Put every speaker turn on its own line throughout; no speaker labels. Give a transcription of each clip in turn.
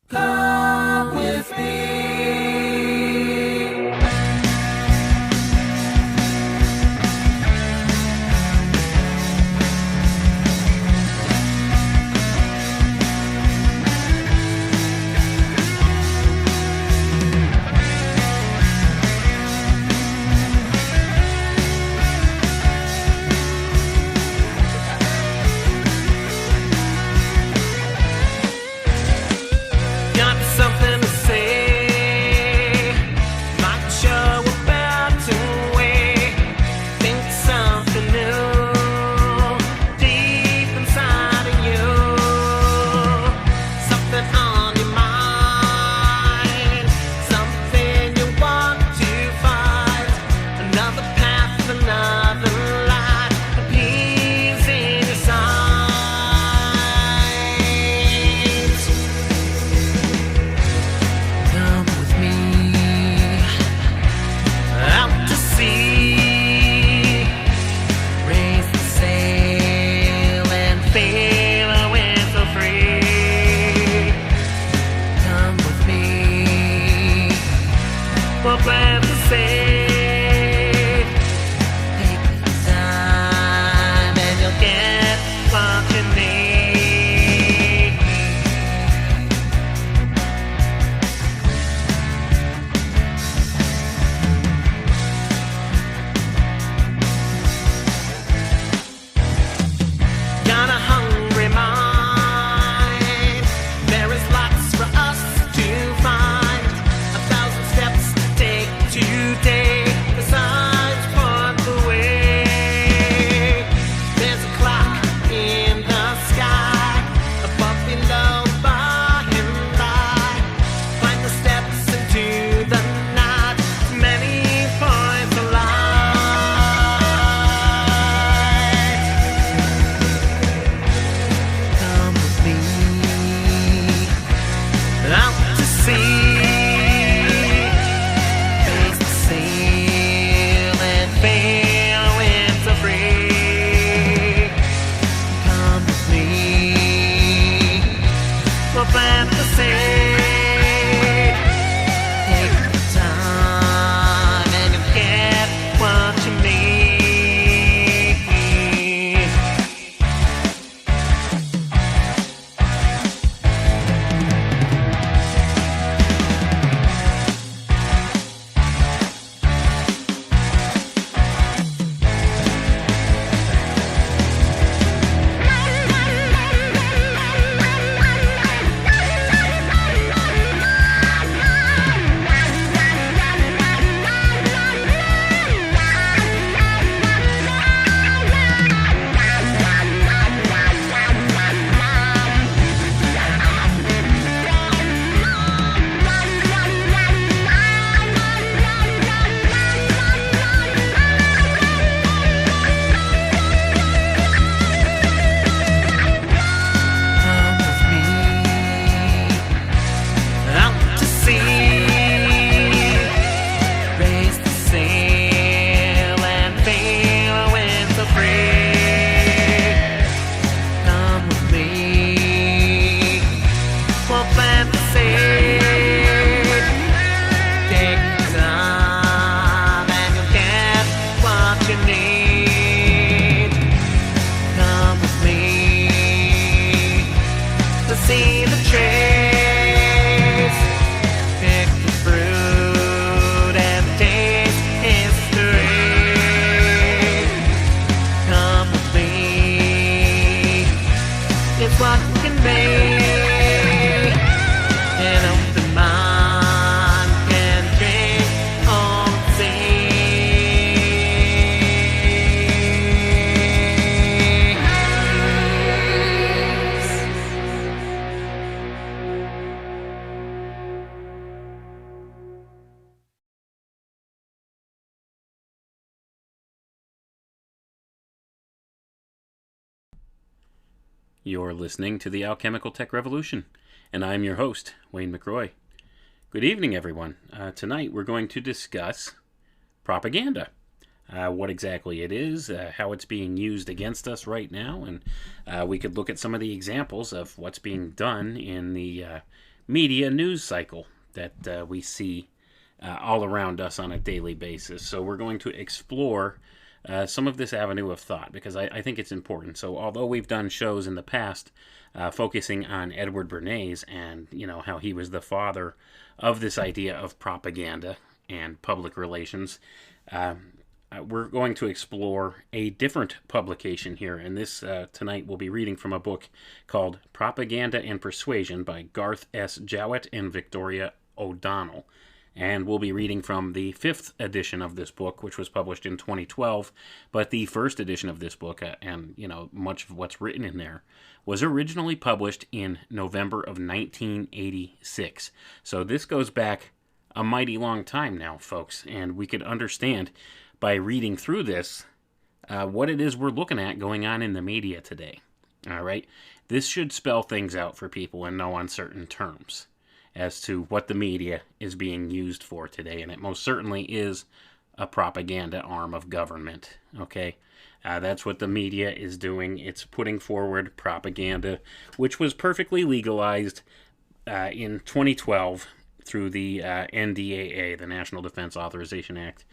Come with me.
You're listening to the Alchemical Tech Revolution, and I'm your host, Wayne McRoy. Good evening, everyone. Tonight we're going to discuss propaganda, what exactly it is, how it's being used against us right now, and we could look at some of the examples of what's being done in the media news cycle that we see all around us on a daily basis. So we're going to explore some of this avenue of thought because I think it's important. So although we've done shows in the past focusing on Edward Bernays and how he was the father of this idea of propaganda and public relations, we're going to explore a different publication here. And this tonight we'll be reading from a book called Propaganda and Persuasion by Garth S. Jowett and Victoria O'Donnell. And we'll be reading from the 5th edition of this book, which was published in 2012. But the first edition of this book, and much of what's written in there, was originally published in November of 1986. So this goes back a mighty long time now, folks. And we could understand by reading through this what it is we're looking at going on in the media today. All right? This should spell things out for people in no uncertain terms as to what the media is being used for today. And it most certainly is a propaganda arm of government, okay? That's what the media is doing. It's putting forward propaganda, which was perfectly legalized in 2012 through the NDAA, the National Defense Authorization Act,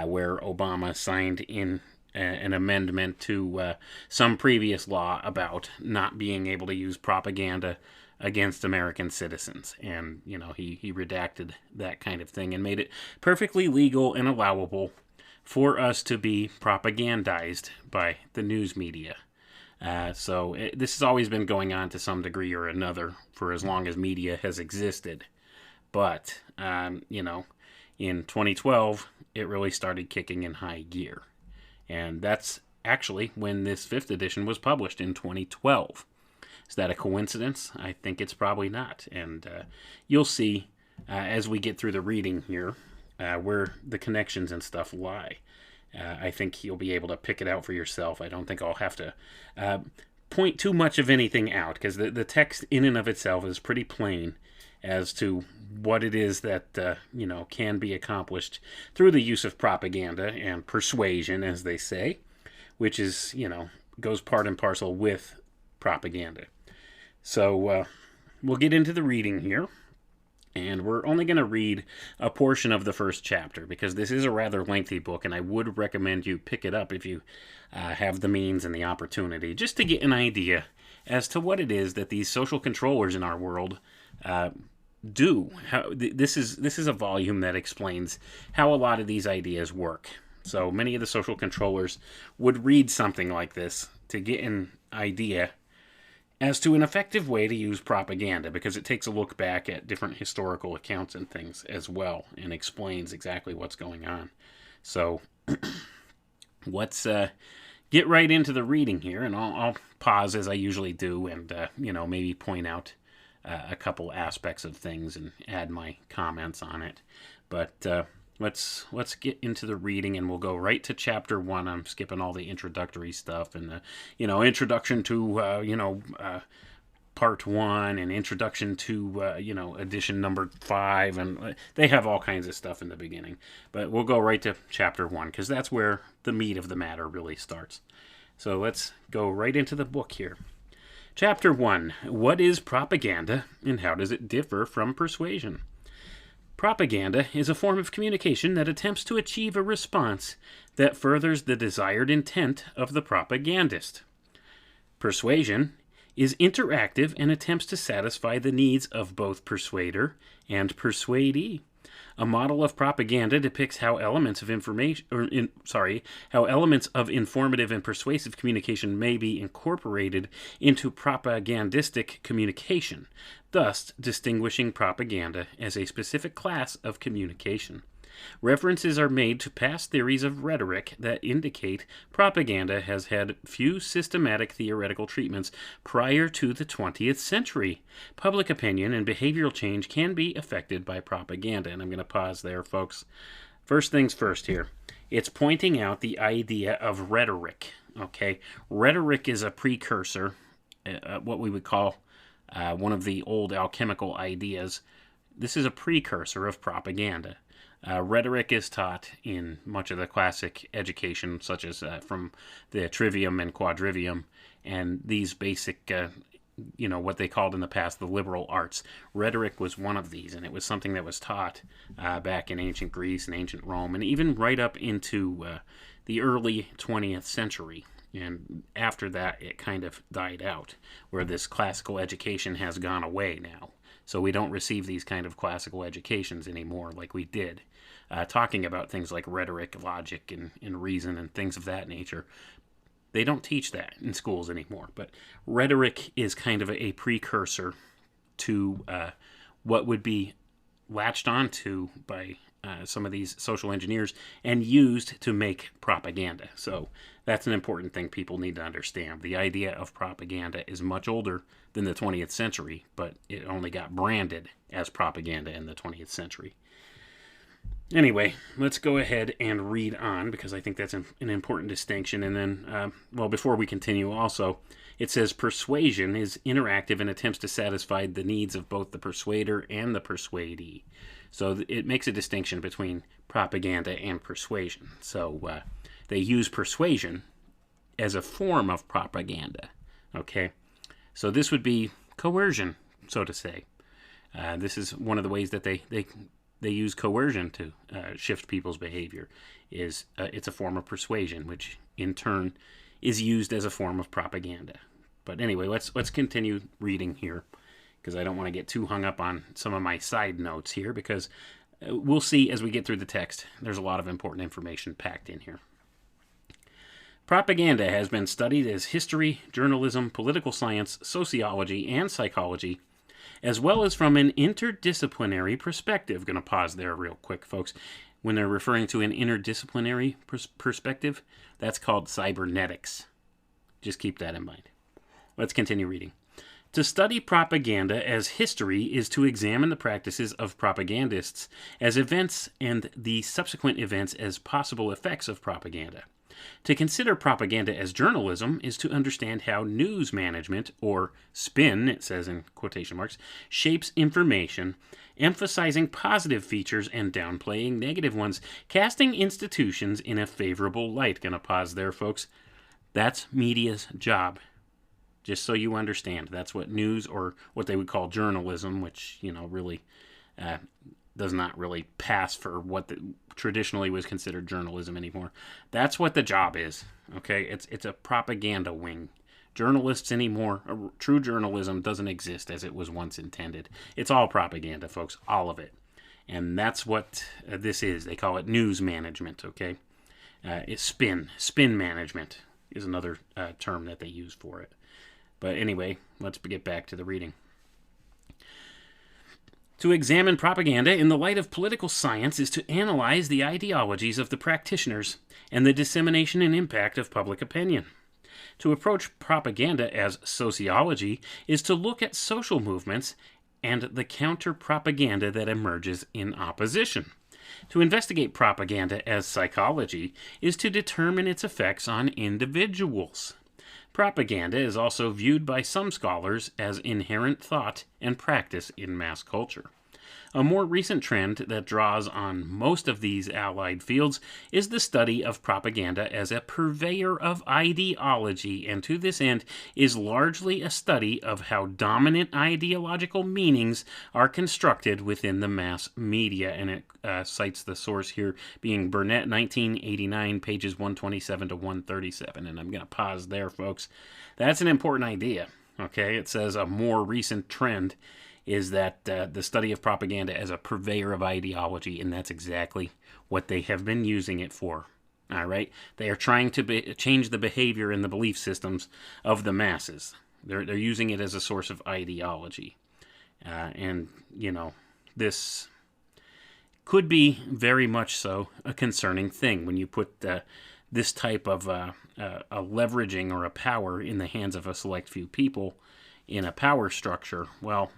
where Obama signed in an amendment to some previous law about not being able to use propaganda against American citizens. And, he redacted that kind of thing and made it perfectly legal and allowable for us to be propagandized by the news media. This has always been going on to some degree or another for as long as media has existed. But, in 2012, it really started kicking in high gear. And that's actually when this 5th edition was published in 2012. Is that a coincidence? I think it's probably not. And you'll see as we get through the reading here where the connections and stuff lie. I think you'll be able to pick it out for yourself. I don't think I'll have to point too much of anything out because the text in and of itself is pretty plain as to what it is that can be accomplished through the use of propaganda and persuasion, as they say, which is, goes part and parcel with propaganda. So we'll get into the reading here, and we're only going to read a portion of the first chapter because this is a rather lengthy book, and I would recommend you pick it up if you have the means and the opportunity, just to get an idea as to what it is that these social controllers in our world do. This is a volume that explains how a lot of these ideas work. So many of the social controllers would read something like this to get an idea as to an effective way to use propaganda, because it takes a look back at different historical accounts and things as well and explains exactly what's going on. So let's get right into the reading here, and I'll pause as I usually do and maybe point out a couple aspects of things and add my comments on it. But let's get into the reading, and we'll go right to chapter 1. I'm skipping all the introductory stuff and the introduction to part 1 and introduction to edition number 5, and they have all kinds of stuff in the beginning. But we'll go right to chapter 1 because that's where the meat of the matter really starts. So let's go right into the book here. Chapter 1. What is propaganda and how does it differ from persuasion? Propaganda is a form of communication that attempts to achieve a response that furthers the desired intent of the propagandist. Persuasion is interactive and attempts to satisfy the needs of both persuader and persuadee. A model of propaganda depicts how elements of informative and persuasive communication may be incorporated into propagandistic communication, thus distinguishing propaganda as a specific class of communication. References are made to past theories of rhetoric that indicate propaganda has had few systematic theoretical treatments prior to the 20th century. Public opinion and behavioral change can be affected by propaganda. And I'm going to pause there, folks. First things first here. It's pointing out the idea of rhetoric. Okay? Rhetoric is a precursor, what we would call one of the old alchemical ideas. This is a precursor of propaganda. Rhetoric is taught in much of the classic education, such as from the Trivium and Quadrivium, and these basic what they called in the past the liberal arts. Rhetoric was one of these, and it was something that was taught back in ancient Greece and ancient Rome, and even right up into the early 20th century. And after that, it kind of died out, where this classical education has gone away now. So we don't receive these kind of classical educations anymore like we did, talking about things like rhetoric, logic, and reason, and things of that nature. They don't teach that in schools anymore. But rhetoric is kind of a precursor to what would be latched onto by some of these social engineers and used to make propaganda. So that's an important thing people need to understand. The idea of propaganda is much older than the 20th century, but it only got branded as propaganda in the 20th century. Anyway, let's go ahead and read on, because I think that's an important distinction. And then, before we continue also, it says persuasion is interactive and attempts to satisfy the needs of both the persuader and the persuadee. So it makes a distinction between propaganda and persuasion. So they use persuasion as a form of propaganda. Okay? So this would be coercion, so to say. This is one of the ways that they use coercion to shift people's behavior. It's a form of persuasion, which in turn is used as a form of propaganda. But anyway, let's continue reading here, because I don't want to get too hung up on some of my side notes here, because we'll see as we get through the text, there's a lot of important information packed in here. Propaganda has been studied as history, journalism, political science, sociology, and psychology, as well as from an interdisciplinary perspective. Going to pause there real quick, folks. When they're referring to an interdisciplinary perspective, that's called cybernetics. Just keep that in mind. Let's continue reading. To study propaganda as history is to examine the practices of propagandists as events and the subsequent events as possible effects of propaganda. To consider propaganda as journalism is to understand how news management, or spin, it says in quotation marks, shapes information, emphasizing positive features and downplaying negative ones, casting institutions in a favorable light. Gonna pause there, folks. That's media's job. Just so you understand, that's what news, or what they would call journalism, which, really does not really pass for what traditionally was considered journalism anymore. That's what the job is, okay? It's a propaganda wing. Journalists anymore, true journalism doesn't exist as it was once intended. It's all propaganda, folks, all of it. And that's what this is. They call it news management, okay? It's spin management is another term that they use for it. But anyway, let's get back to the reading. To examine propaganda in the light of political science is to analyze the ideologies of the practitioners and the dissemination and impact of public opinion. To approach propaganda as sociology is to look at social movements and the counter-propaganda that emerges in opposition. To investigate propaganda as psychology is to determine its effects on individuals. Propaganda is also viewed by some scholars as inherent thought and practice in mass culture. A more recent trend that draws on most of these allied fields is the study of propaganda as a purveyor of ideology, and to this end is largely a study of how dominant ideological meanings are constructed within the mass media. And it cites the source here being Burnett, 1989, pages 127 to 137. And I'm going to pause there, folks. That's an important idea, okay? It says a more recent trend is that the study of propaganda as a purveyor of ideology, and that's exactly what they have been using it for. All right? They are trying to change the behavior and the belief systems of the masses. They're using it as a source of ideology. And, this could be very much so a concerning thing when you put this type of a leveraging or a power in the hands of a select few people in a power structure. Well,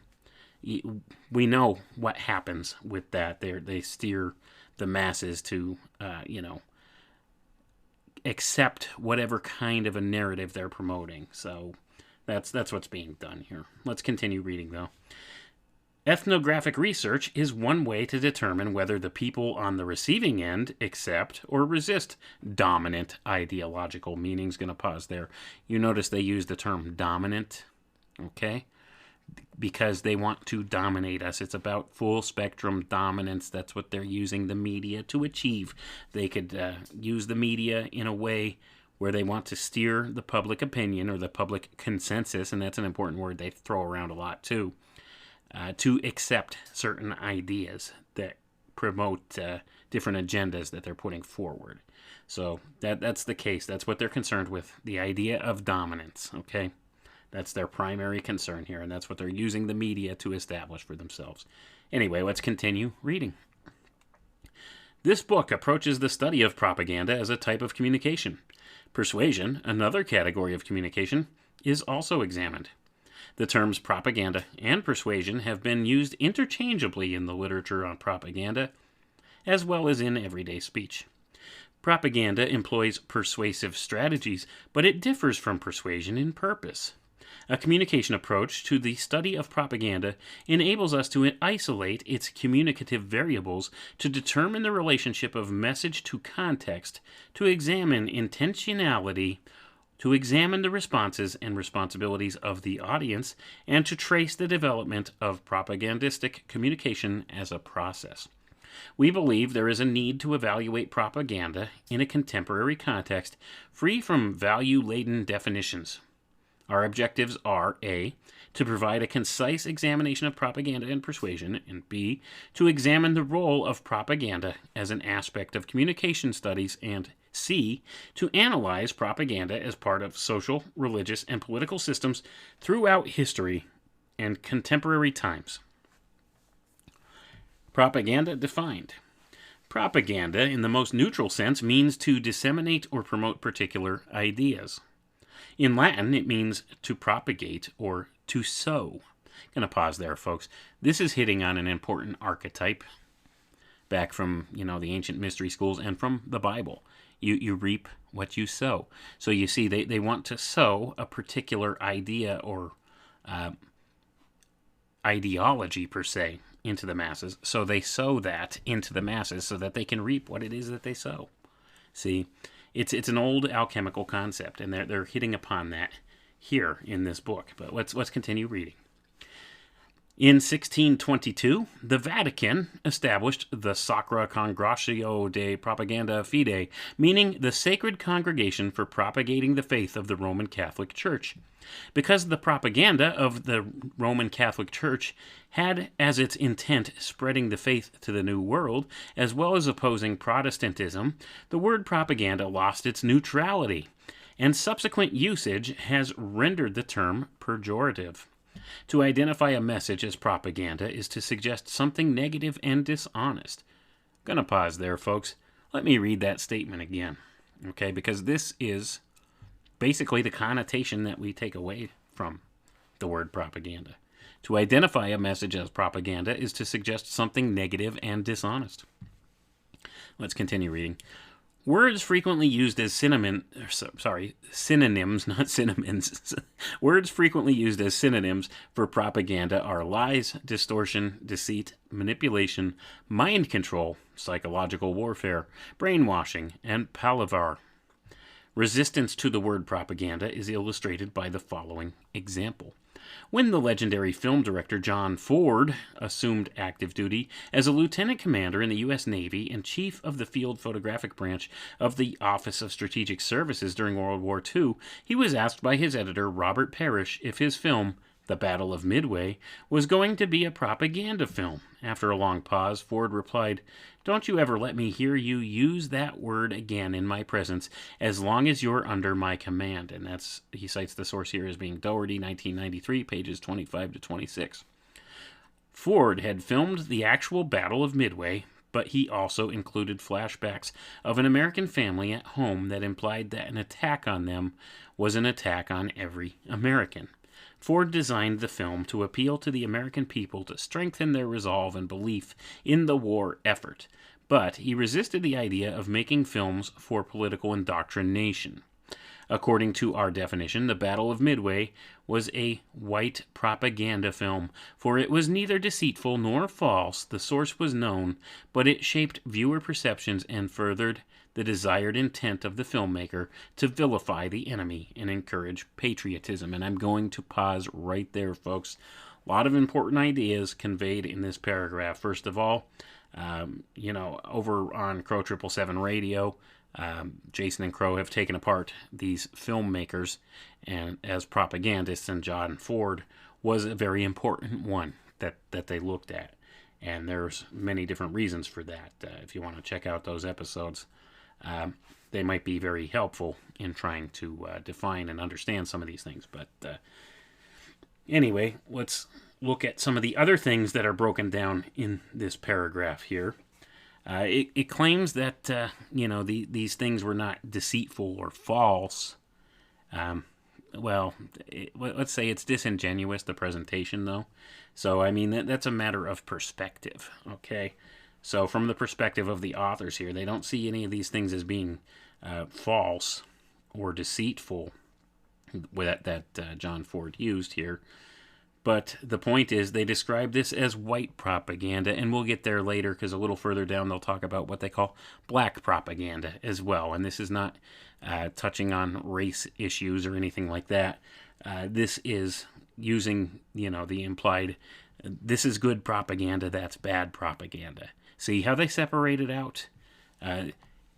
we know what happens with that. They steer the masses to, accept whatever kind of a narrative they're promoting. So that's what's being done here. Let's continue reading, though. Ethnographic research is one way to determine whether the people on the receiving end accept or resist dominant ideological meanings. Going to pause there. You notice they use the term dominant okay? Because they want to dominate us. It's about full spectrum dominance. That's what they're using the media to achieve. They could use the media in a way where they want to steer the public opinion or the public consensus, and that's an important word they throw around a lot too, to accept certain ideas that promote different agendas that they're putting forward. So that's the case. That's what they're concerned with, the idea of dominance, okay? That's their primary concern here, and that's what they're using the media to establish for themselves. Anyway, let's continue reading. This book approaches the study of propaganda as a type of communication. Persuasion, another category of communication, is also examined. The terms propaganda and persuasion have been used interchangeably in the literature on propaganda, as well as in everyday speech. Propaganda employs persuasive strategies, but it differs from persuasion in purpose. A communication approach to the study of propaganda enables us to isolate its communicative variables to determine the relationship of message to context, to examine intentionality, to examine the responses and responsibilities of the audience, and to trace the development of propagandistic communication as a process. We believe there is a need to evaluate propaganda in a contemporary context, free from value-laden definitions. Our objectives are A, to provide a concise examination of propaganda and persuasion, and B, to examine the role of propaganda as an aspect of communication studies, and C, to analyze propaganda as part of social, religious, and political systems throughout history and contemporary times. Propaganda defined. Propaganda, in the most neutral sense, means to disseminate or promote particular ideas. In Latin, it means to propagate or to sow. I'm going to pause there, folks. This is hitting on an important archetype back from, the ancient mystery schools and from the Bible. You reap what you sow. So you see, they want to sow a particular idea or ideology, per se, into the masses. So they sow that into the masses so that they can reap what it is that they sow. See? It's an old alchemical concept, and they're hitting upon that here in this book. But let's continue reading. In 1622, the Vatican established the Sacra Congregatio de Propaganda Fide, meaning the sacred congregation for propagating the faith of the Roman Catholic Church. Because the propaganda of the Roman Catholic Church had as its intent spreading the faith to the New World, as well as opposing Protestantism, the word propaganda lost its neutrality, and subsequent usage has rendered the term pejorative. To identify a message as propaganda is to suggest something negative and dishonest. I'm going to pause there, folks. Let me read that statement again, okay? Because this is basically the connotation that we take away from the word propaganda. To identify a message as propaganda is to suggest something negative and dishonest. Let's continue reading. Words frequently used as synonyms, not synonyms. Words frequently used as synonyms for propaganda are lies, distortion, deceit, manipulation, mind control, psychological warfare, brainwashing, and palaver. Resistance to the word propaganda is illustrated by the following example. When the legendary film director John Ford assumed active duty as a lieutenant commander in the U.S. Navy and chief of the field photographic branch of the Office of Strategic Services during World War II, he was asked by his editor, Robert Parrish, if his film, The Battle of Midway, was going to be a propaganda film. After a long pause, Ford replied, "Don't you ever let me hear you use that word again in my presence as long as you're under my command." And he cites the source here as being Doherty, 1993, pages 25 to 26. Ford had filmed the actual Battle of Midway, but he also included flashbacks of an American family at home that implied that an attack on them was an attack on every American. Ford designed the film to appeal to the American people to strengthen their resolve and belief in the war effort, but he resisted the idea of making films for political indoctrination. According to our definition, the Battle of Midway was a white propaganda film, for it was neither deceitful nor false, the source was known, but it shaped viewer perceptions and furthered the desired intent of the filmmaker to vilify the enemy and encourage patriotism. And I'm going to pause right there, folks. A lot of important ideas conveyed in this paragraph. First of all, over on Crow 777 Radio, Jason and Crow have taken apart these filmmakers and as propagandists, and John Ford was a very important one that they looked at. And there's many different reasons for that. If you want to check out those episodes, they might be very helpful in trying to define and understand some of these things. But anyway, let's look at some of the other things that are broken down in this paragraph here. It claims that, these things were not deceitful or false. Let's say it's disingenuous, the presentation, though. So, I mean, that's a matter of perspective, okay? So, from the perspective of the authors here, they don't see any of these things as being false or deceitful that John Ford used here. But the point is, they describe this as white propaganda, and we'll get there later, because a little further down they'll talk about what they call black propaganda as well. And this is not touching on race issues or anything like that. This is using, the implied, this is good propaganda, that's bad propaganda. See how they separate it out?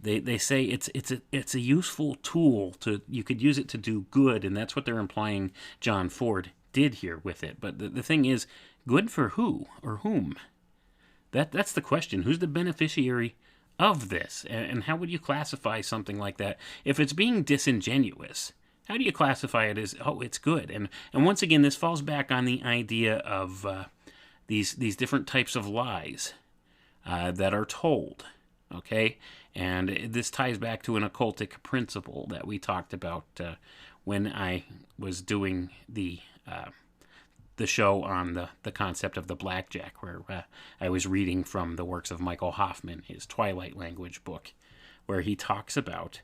They say it's a useful tool you could use it to do good, and that's what they're implying John Ford did here with it. But the thing is, good for who or whom? That's the question. Who's the beneficiary of this? And how would you classify something like that? If it's being disingenuous, how do you classify it as, it's good? And once again, this falls back on the idea of these different types of lies that are told, okay? And this ties back to an occultic principle that we talked about when I was doing the show on the concept of the blackjack, where I was reading from the works of Michael Hoffman, his Twilight Language book, where he talks about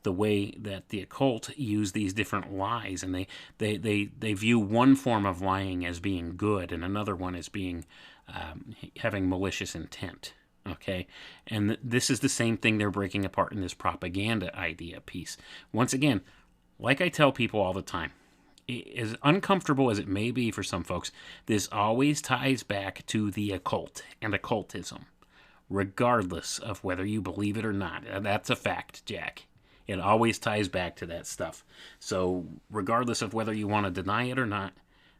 the way that the occult use these different lies, and they view one form of lying as being good and another one as being having malicious intent. Okay, and this is the same thing they're breaking apart in this propaganda idea piece. Once again, like I tell people all the time, as uncomfortable as it may be for some folks, this always ties back to the occult and occultism, regardless of whether you believe it or not. That's a fact, Jack. It always ties back to that stuff. So regardless of whether you want to deny it or not,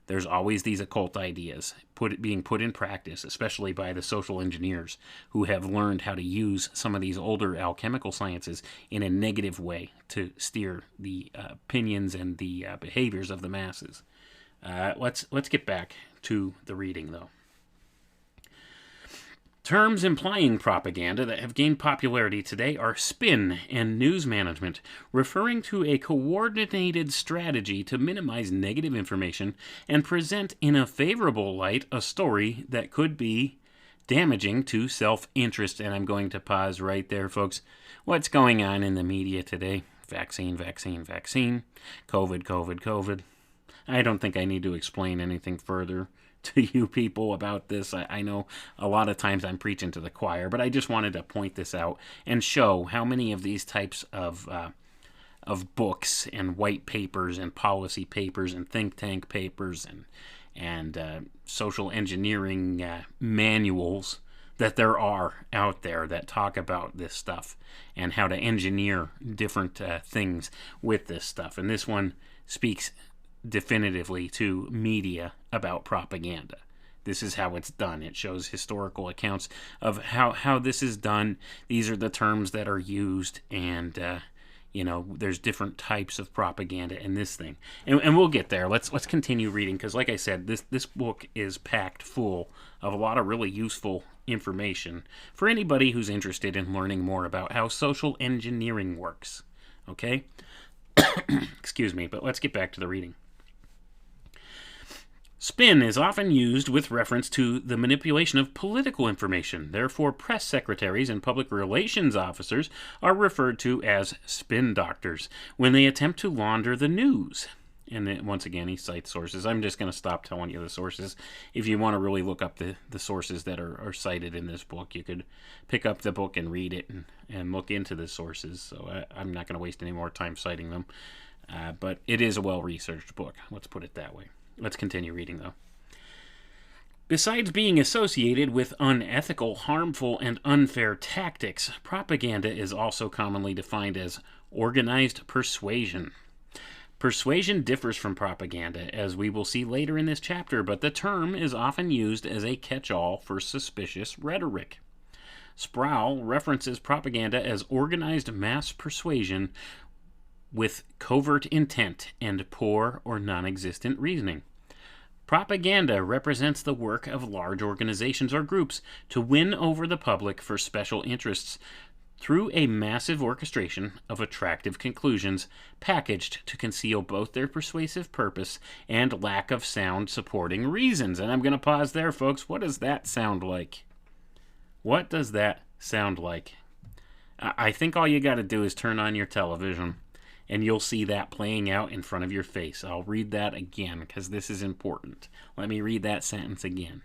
there's always these occult ideas being put in practice, especially by the social engineers who have learned how to use some of these older alchemical sciences in a negative way to steer the opinions and the behaviors of the masses. Let's get back to the reading, though. Terms implying propaganda that have gained popularity today are spin and news management, referring to a coordinated strategy to minimize negative information and present in a favorable light a story that could be damaging to self-interest. And I'm going to pause right there, folks. What's going on in the media today? Vaccine, vaccine, vaccine. COVID, COVID, COVID. I don't think I need to explain anything further to you people about this. I know a lot of times I'm preaching to the choir, but I just wanted to point this out and show how many of these types of books and white papers and policy papers and think tank papers and social engineering manuals that there are out there that talk about this stuff and how to engineer different things with this stuff. And this one speaks definitively to media about propaganda. This is how it's done. It shows historical accounts of how this is done. These are the terms that are used, and there's different types of propaganda in this thing. And we'll get there. Let's continue reading, because like I said, this book is packed full of a lot of really useful information for anybody who's interested in learning more about how social engineering works. Okay? Excuse me, but let's get back to the reading. Spin is often used with reference to the manipulation of political information. Therefore, press secretaries and public relations officers are referred to as spin doctors when they attempt to launder the news. And then, once again, he cites sources. I'm just going to stop telling you the sources. If you want to really look up the sources that are cited in this book, you could pick up the book and read it and look into the sources. So I'm not going to waste any more time citing them. But it is a well-researched book. Let's put it that way. Let's continue reading, though. Besides being associated with unethical, harmful, and unfair tactics, propaganda is also commonly defined as organized persuasion. Persuasion differs from propaganda, as we will see later in this chapter, but the term is often used as a catch-all for suspicious rhetoric. Sproul references propaganda as organized mass persuasion with covert intent and poor or non-existent reasoning. Propaganda represents the work of large organizations or groups to win over the public for special interests through a massive orchestration of attractive conclusions packaged to conceal both their persuasive purpose and lack of sound supporting reasons. And I'm going to pause there, folks. What does that sound like? What does that sound like? I think all you got to do is turn on your television, and you'll see that playing out in front of your face. I'll read that again, because this is important. Let me read that sentence again.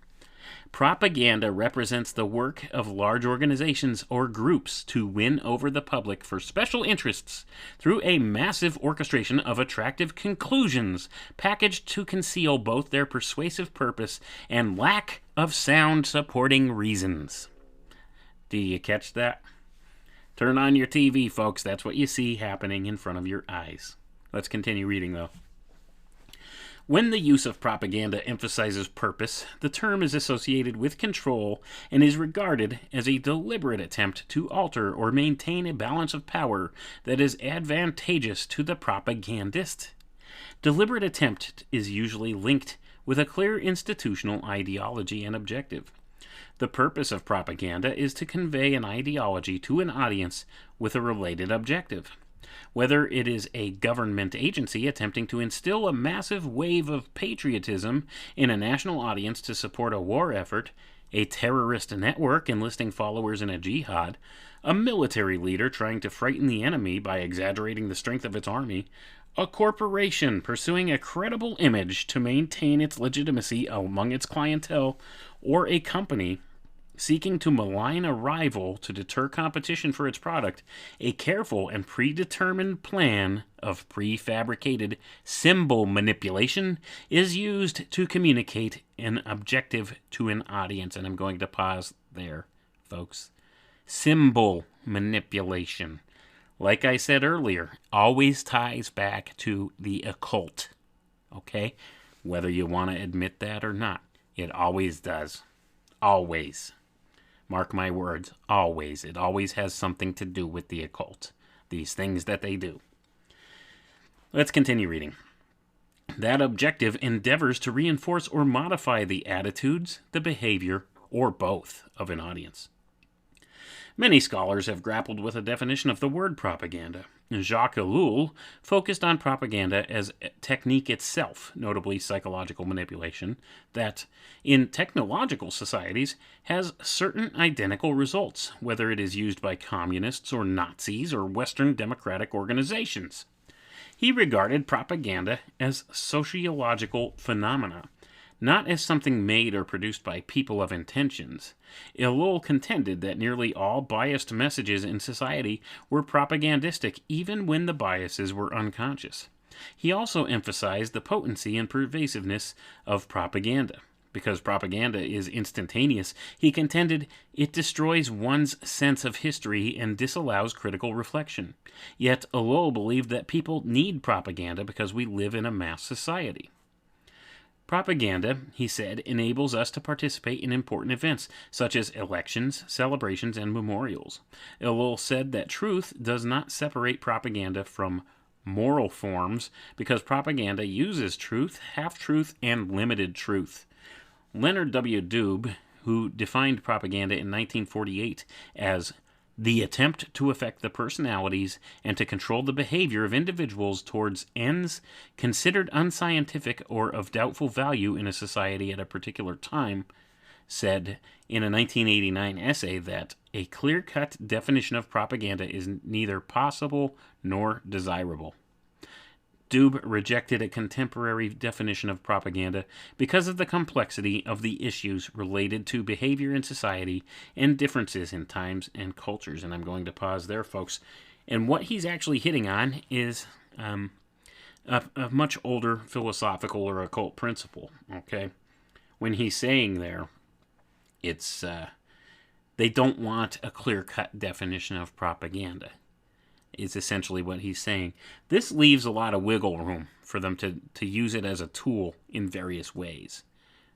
Propaganda represents the work of large organizations or groups to win over the public for special interests through a massive orchestration of attractive conclusions packaged to conceal both their persuasive purpose and lack of sound supporting reasons. Do you catch that? Turn on your TV, folks. That's what you see happening in front of your eyes. Let's continue reading, though. When the use of propaganda emphasizes purpose, the term is associated with control and is regarded as a deliberate attempt to alter or maintain a balance of power that is advantageous to the propagandist. Deliberate attempt is usually linked with a clear institutional ideology and objective. The purpose of propaganda is to convey an ideology to an audience with a related objective. Whether it is a government agency attempting to instill a massive wave of patriotism in a national audience to support a war effort, a terrorist network enlisting followers in a jihad, a military leader trying to frighten the enemy by exaggerating the strength of its army, a corporation pursuing a credible image to maintain its legitimacy among its clientele, or a company seeking to malign a rival to deter competition for its product, a careful and predetermined plan of prefabricated symbol manipulation is used to communicate an objective to an audience. And I'm going to pause there, folks. Symbol manipulation, like I said earlier, always ties back to the occult. Okay? Whether you want to admit that or not, it always does. Always. Mark my words, always. It always has something to do with the occult. These things that they do. Let's continue reading. That objective endeavors to reinforce or modify the attitudes, the behavior, or both of an audience. Many scholars have grappled with a definition of the word propaganda. Jacques Ellul focused on propaganda as a technique itself, notably psychological manipulation, that, in technological societies, has certain identical results, whether it is used by communists or Nazis or Western democratic organizations. He regarded propaganda as sociological phenomena, not as something made or produced by people of intentions. Ellul contended that nearly all biased messages in society were propagandistic, even when the biases were unconscious. He also emphasized the potency and pervasiveness of propaganda. Because propaganda is instantaneous, he contended it destroys one's sense of history and disallows critical reflection. Yet Ellul believed that people need propaganda because we live in a mass society. Propaganda, he said, enables us to participate in important events, such as elections, celebrations, and memorials. Ellul said that truth does not separate propaganda from moral forms, because propaganda uses truth, half-truth, and limited truth. Leonard W. Dubé, who defined propaganda in 1948 as the attempt to affect the personalities and to control the behavior of individuals towards ends considered unscientific or of doubtful value in a society at a particular time, said in a 1989 essay that a clear-cut definition of propaganda is neither possible nor desirable. Doob rejected a contemporary definition of propaganda because of the complexity of the issues related to behavior in society and differences in times and cultures. And I'm going to pause there, folks. And what he's actually hitting on is a much older philosophical or occult principle, okay? When he's saying there, it's they don't want a clear-cut definition of propaganda, is essentially what he's saying. This leaves a lot of wiggle room for them to use it as a tool in various ways.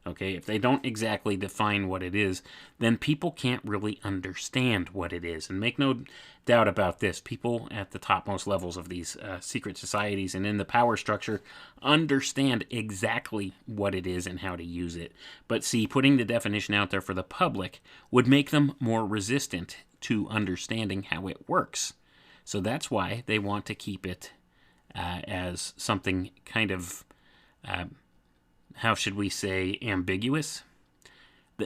Okay, if they don't exactly define what it is, then people can't really understand what it is. And make no doubt about this, people at the topmost levels of these secret societies and in the power structure understand exactly what it is and how to use it. But see, putting the definition out there for the public would make them more resistant to understanding how it works. So that's why they want to keep it as something kind of how should we say, ambiguous.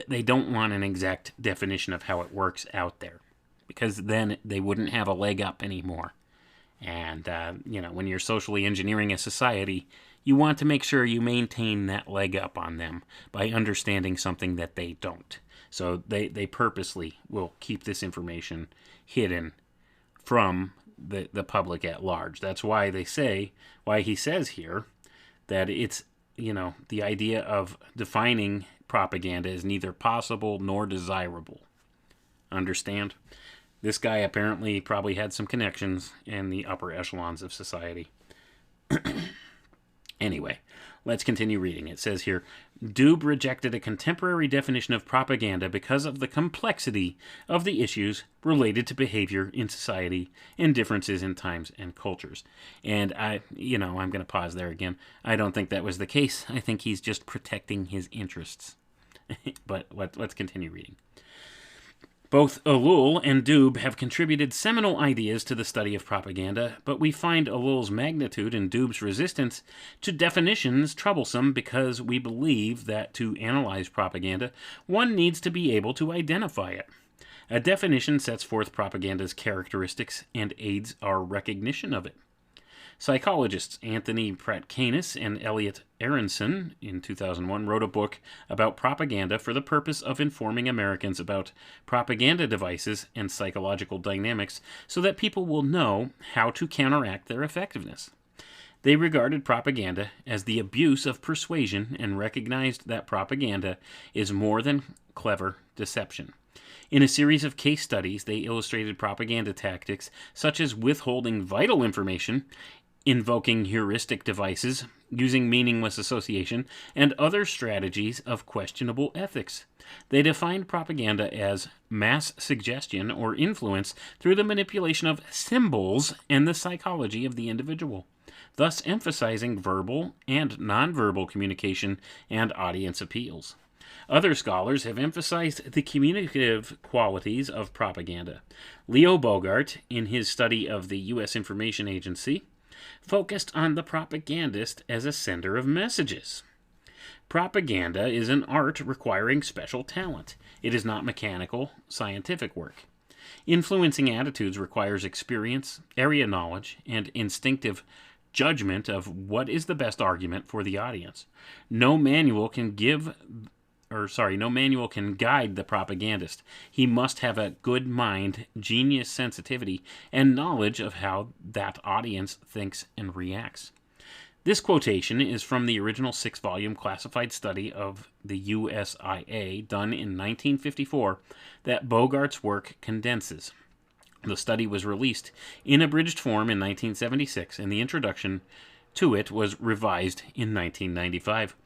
They don't want an exact definition of how it works out there, because then they wouldn't have a leg up anymore. And, when you're socially engineering a society, you want to make sure you maintain that leg up on them by understanding something that they don't. So they purposely will keep this information hidden from the public at large. That's why he says here that it's, the idea of defining propaganda is neither possible nor desirable. Understand? This guy apparently probably had some connections in the upper echelons of society. Anyway, let's continue reading. It says here, Doob rejected a contemporary definition of propaganda because of the complexity of the issues related to behavior in society and differences in times and cultures. And I'm going to pause there again. I don't think that was the case. I think he's just protecting his interests. But let's continue reading. Both Ellul and Doob have contributed seminal ideas to the study of propaganda, but we find Ellul's magnitude and Doob's resistance to definitions troublesome because we believe that to analyze propaganda, one needs to be able to identify it. A definition sets forth propaganda's characteristics and aids our recognition of it. Psychologists Anthony Pratkanis and Elliot Aronson in 2001 wrote a book about propaganda for the purpose of informing Americans about propaganda devices and psychological dynamics so that people will know how to counteract their effectiveness. They regarded propaganda as the abuse of persuasion and recognized that propaganda is more than clever deception. In a series of case studies, they illustrated propaganda tactics such as withholding vital information, invoking heuristic devices, using meaningless association, and other strategies of questionable ethics. They defined propaganda as mass suggestion or influence through the manipulation of symbols and the psychology of the individual, thus emphasizing verbal and nonverbal communication and audience appeals. Other scholars have emphasized the communicative qualities of propaganda. Leo Bogart, in his study of the U.S. Information Agency, focused on the propagandist as a sender of messages. Propaganda is an art requiring special talent. It is not mechanical, scientific work. Influencing attitudes requires experience, area knowledge, and instinctive judgment of what is the best argument for the audience. No manual can guide the propagandist. He must have a good mind, genius sensitivity, and knowledge of how that audience thinks and reacts. This quotation is from the original 6-volume classified study of the USIA done in 1954 that Bogart's work condenses. The study was released in abridged form in 1976, and the introduction to it was revised in 1995.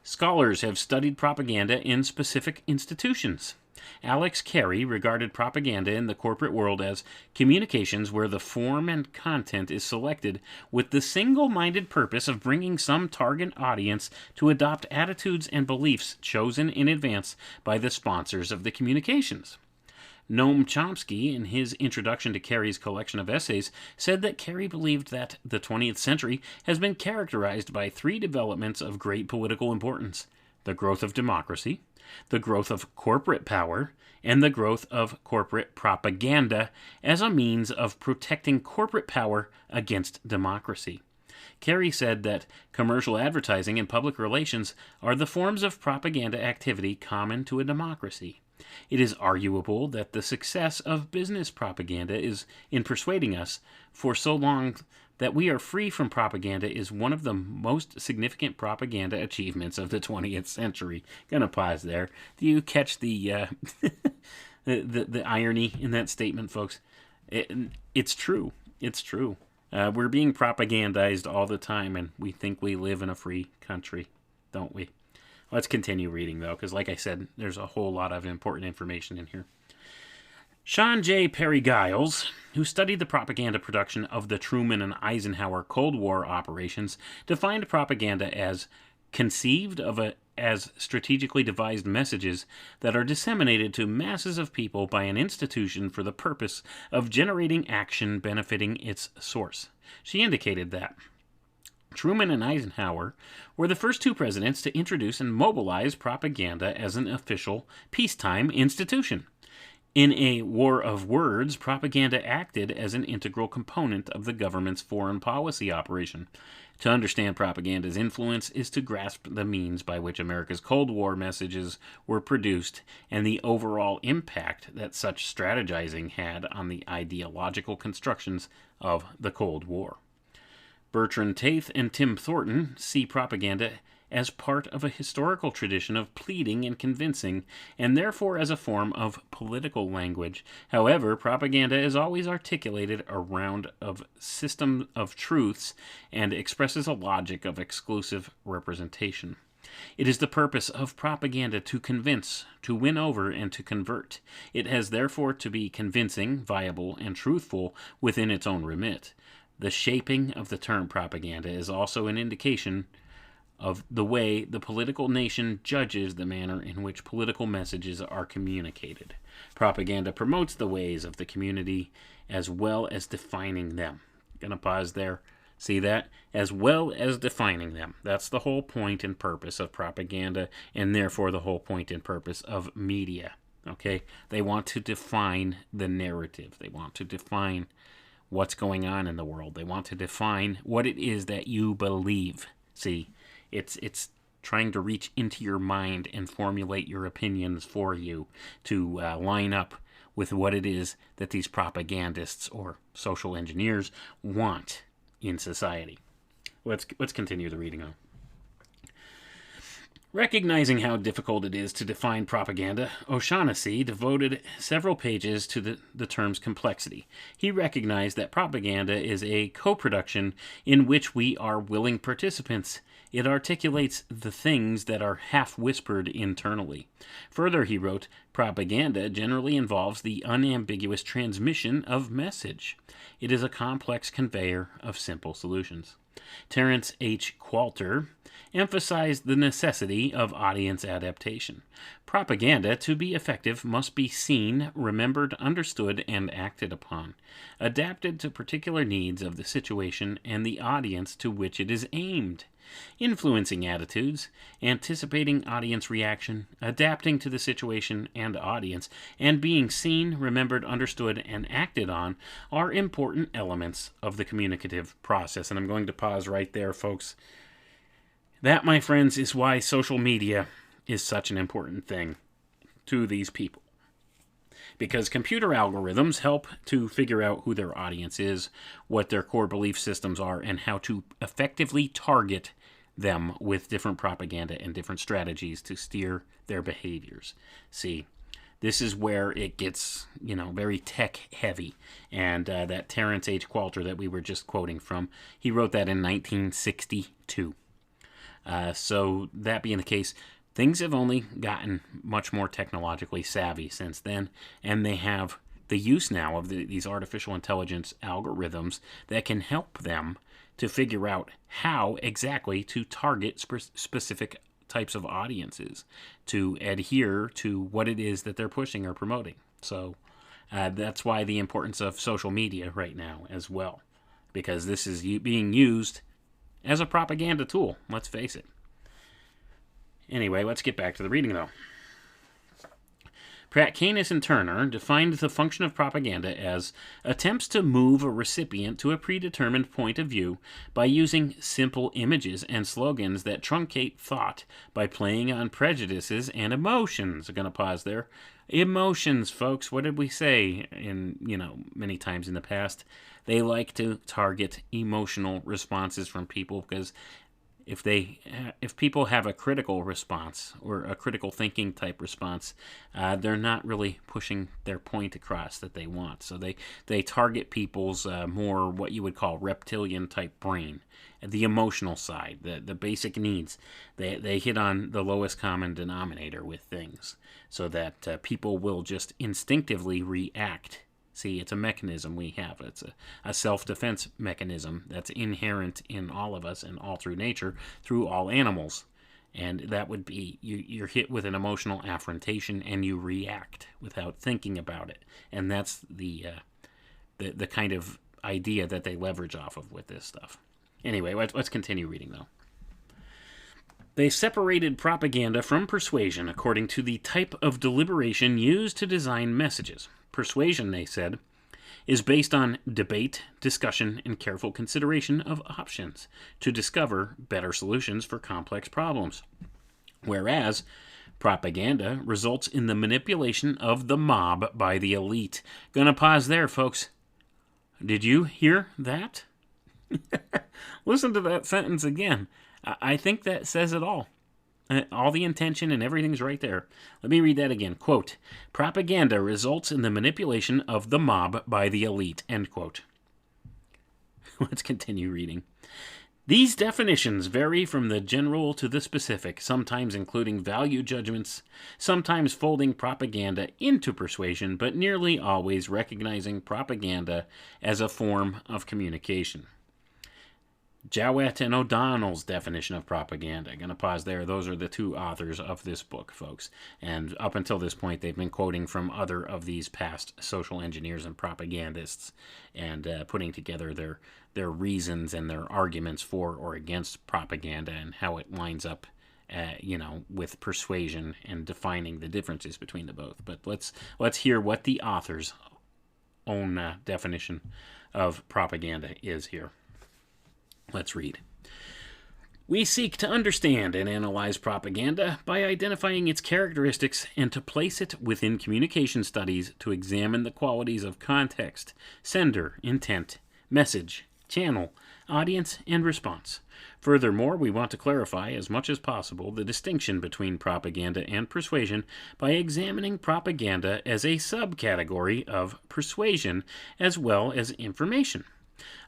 Scholars have studied propaganda in specific institutions. Alex Carey regarded propaganda in the corporate world as communications where the form and content is selected with the single-minded purpose of bringing some target audience to adopt attitudes and beliefs chosen in advance by the sponsors of the communications. Noam Chomsky, in his introduction to Carey's collection of essays, said that Carey believed that the 20th century has been characterized by 3 developments of great political importance: the growth of democracy, the growth of corporate power, and the growth of corporate propaganda as a means of protecting corporate power against democracy. Carey said that commercial advertising and public relations are the forms of propaganda activity common to a democracy. It is arguable that the success of business propaganda is in persuading us for so long that we are free from propaganda is one of the most significant propaganda achievements of the 20th century. Gonna pause there. Do you catch the the irony in that statement, folks? It's true. It's true. We're being propagandized all the time, and we think we live in a free country, don't we? Let's continue reading, though, because like I said, there's a whole lot of important information in here. Sean J. Perry Giles, who studied the propaganda production of the Truman and Eisenhower Cold War operations, defined propaganda as conceived as strategically devised messages that are disseminated to masses of people by an institution for the purpose of generating action benefiting its source. She indicated that Truman and Eisenhower were the first two presidents to introduce and mobilize propaganda as an official peacetime institution. In a war of words, propaganda acted as an integral component of the government's foreign policy operation. To understand propaganda's influence is to grasp the means by which America's Cold War messages were produced and the overall impact that such strategizing had on the ideological constructions of the Cold War. Bertrand Taith and Tim Thornton see propaganda as part of a historical tradition of pleading and convincing, and therefore as a form of political language. However, propaganda is always articulated around a system of truths and expresses a logic of exclusive representation. It is the purpose of propaganda to convince, to win over, and to convert. It has therefore to be convincing, viable, and truthful within its own remit. The shaping of the term propaganda is also an indication of the way the political nation judges the manner in which political messages are communicated. Propaganda promotes the ways of the community as well as defining them. Gonna pause there. See that? As well as defining them. That's the whole point and purpose of propaganda, and therefore the whole point and purpose of media. Okay? They want to define the narrative. They want to define what's going on in the world. They want to define what it is that you believe. See? It's trying to reach into your mind and formulate your opinions for you to line up with what it is that these propagandists or social engineers want in society. Let's continue the reading on. Recognizing how difficult it is to define propaganda, O'Shaughnessy devoted several pages to the term's complexity. He recognized that propaganda is a co-production in which we are willing participants. It articulates the things that are half-whispered internally. Further, he wrote, propaganda generally involves the unambiguous transmission of message. It is a complex conveyor of simple solutions. Terence H. Qualter emphasized the necessity of audience adaptation. Propaganda, to be effective, must be seen, remembered, understood, and acted upon, adapted to particular needs of the situation and the audience to which it is aimed. Influencing attitudes, anticipating audience reaction, adapting to the situation and audience, and being seen, remembered, understood, and acted on are important elements of the communicative process. And I'm going to pause right there, folks. That, my friends, is why social media is such an important thing to these people. Because computer algorithms help to figure out who their audience is, what their core belief systems are, and how to effectively target them with different propaganda and different strategies to steer their behaviors. See, this is where it gets, very tech heavy. And that Terence H. Qualter that we were just quoting from, he wrote that in 1962. So that being the case, things have only gotten much more technologically savvy since then, and they have the use now of these artificial intelligence algorithms that can help them to figure out how exactly to target specific types of audiences to adhere to what it is that they're pushing or promoting. So that's why the importance of social media right now as well, because this is being used as a propaganda tool, let's face it. Anyway, let's get back to the reading, though. Canis and Turner defined the function of propaganda as attempts to move a recipient to a predetermined point of view by using simple images and slogans that truncate thought by playing on prejudices and emotions. I'm going to pause there. Emotions, folks. What did we say many times in the past? They like to target emotional responses from people because if people have a critical response or a critical thinking type response, they're not really pushing their point across that they want. So they target people's more what you would call reptilian type brain, the emotional side, the basic needs. They hit on the lowest common denominator with things so that people will just instinctively react. See, it's a mechanism we have. It's a self-defense mechanism that's inherent in all of us and all through nature, through all animals. And that would be, you're hit with an emotional affrontation and you react without thinking about it. And that's the kind of idea that they leverage off of with this stuff. Anyway, let's continue reading, though. They separated propaganda from persuasion according to the type of deliberation used to design messages. Persuasion, they said, is based on debate, discussion, and careful consideration of options to discover better solutions for complex problems. Whereas propaganda results in the manipulation of the mob by the elite. Gonna pause there, folks. Did you hear that? Listen to that sentence again. I think that says it all. All the intention and everything's right there. Let me read that again. Quote, propaganda results in the manipulation of the mob by the elite. End quote. Let's continue reading. These definitions vary from the general to the specific, sometimes including value judgments, sometimes folding propaganda into persuasion, but nearly always recognizing propaganda as a form of communication. Jowett and O'Donnell's definition of propaganda. I'm going to pause there. Those are the two authors of this book, folks. And up until this point, they've been quoting from other of these past social engineers and propagandists and putting together their reasons and their arguments for or against propaganda and how it lines up, with persuasion and defining the differences between the both. But let's hear what the author's own definition of propaganda is here. Let's read. We seek to understand and analyze propaganda by identifying its characteristics and to place it within communication studies to examine the qualities of context, sender, intent, message, channel, audience, and response. Furthermore, we want to clarify as much as possible the distinction between propaganda and persuasion by examining propaganda as a subcategory of persuasion as well as information.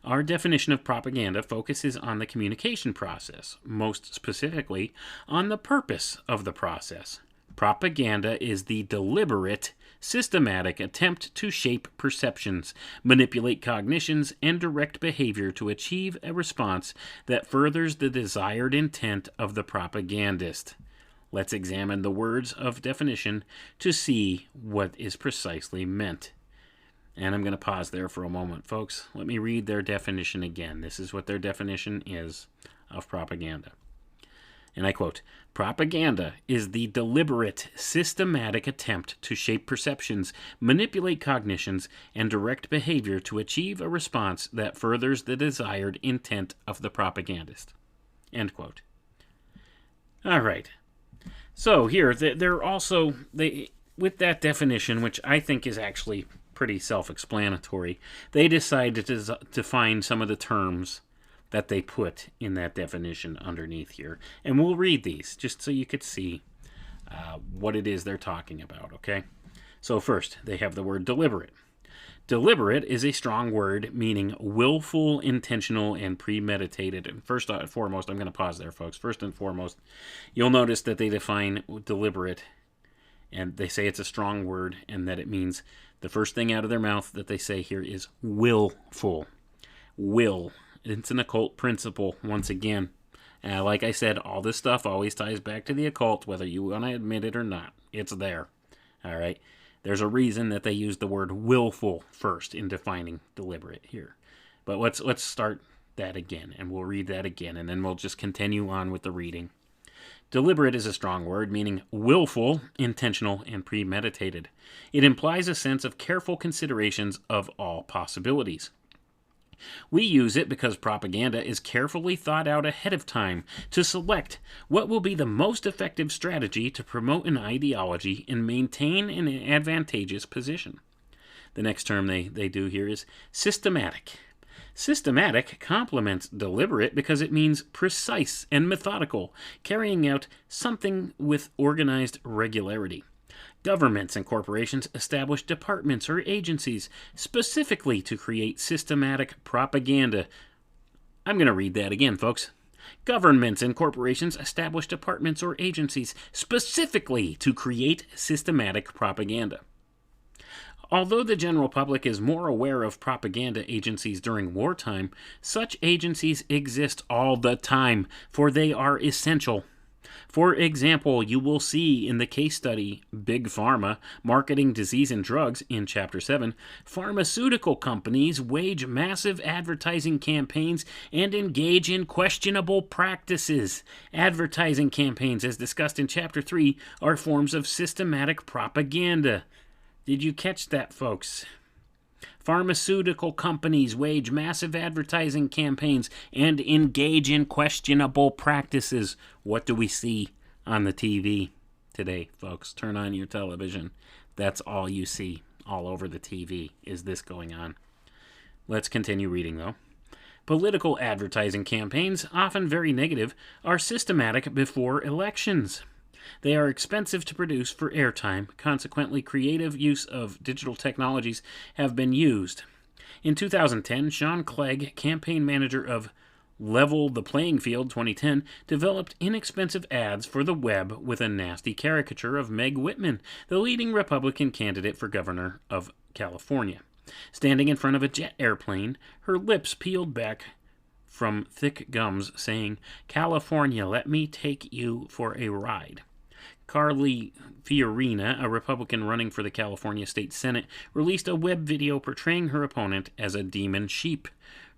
Our definition of propaganda focuses on the communication process, most specifically on the purpose of the process. Propaganda is the deliberate, systematic attempt to shape perceptions, manipulate cognitions, and direct behavior to achieve a response that furthers the desired intent of the propagandist. Let's examine the words of definition to see what is precisely meant. And I'm going to pause there for a moment, folks. Let me read their definition again. This is what their definition is of propaganda. And I quote, propaganda is the deliberate, systematic attempt to shape perceptions, manipulate cognitions, and direct behavior to achieve a response that furthers the desired intent of the propagandist. End quote. All right. So here, they're also, with that definition, which I think is actually pretty self-explanatory, they decided to define some of the terms that they put in that definition underneath here. And we'll read these just so you could see what it is they're talking about, okay? So first, they have the word deliberate. Deliberate is a strong word meaning willful, intentional, and premeditated. And first and foremost, I'm going to pause there, folks. First and foremost, you'll notice that they define deliberate, and they say it's a strong word and that it means the first thing out of their mouth that they say here is willful. Will. It's an occult principle, once again. Like I said, all this stuff always ties back to the occult, whether you want to admit it or not. It's there. All right? There's a reason that they use the word willful first in defining deliberate here. But let's start that again, and we'll read that again, and then we'll just continue on with the reading. Deliberate is a strong word, meaning willful, intentional, and premeditated. It implies a sense of careful considerations of all possibilities. We use it because propaganda is carefully thought out ahead of time to select what will be the most effective strategy to promote an ideology and maintain an advantageous position. The next term they do here is systematic. Systematic complements deliberate because it means precise and methodical, carrying out something with organized regularity. Governments and corporations establish departments or agencies specifically to create systematic propaganda. I'm going to read that again, folks. Governments and corporations establish departments or agencies specifically to create systematic propaganda. Although the general public is more aware of propaganda agencies during wartime, such agencies exist all the time, for they are essential. For example, you will see in the case study, Big Pharma, Marketing Disease and Drugs, in Chapter 7, pharmaceutical companies wage massive advertising campaigns and engage in questionable practices. Advertising campaigns, as discussed in Chapter 3, are forms of systematic propaganda. Did you catch that, folks? Pharmaceutical companies wage massive advertising campaigns and engage in questionable practices. What do we see on the TV today, folks? Turn on your television. That's all you see all over the TV is this going on. Let's continue reading, though. Political advertising campaigns, often very negative, are systematic before elections. They are expensive to produce for airtime. Consequently, creative use of digital technologies have been used. In 2010, Sean Clegg, campaign manager of Level the Playing Field 2010, developed inexpensive ads for the web with a nasty caricature of Meg Whitman, the leading Republican candidate for governor of California. Standing in front of a jet airplane, her lips peeled back from thick gums, saying, "California, let me take you for a ride." Carly Fiorina, a Republican running for the California State Senate, released a web video portraying her opponent as a demon sheep.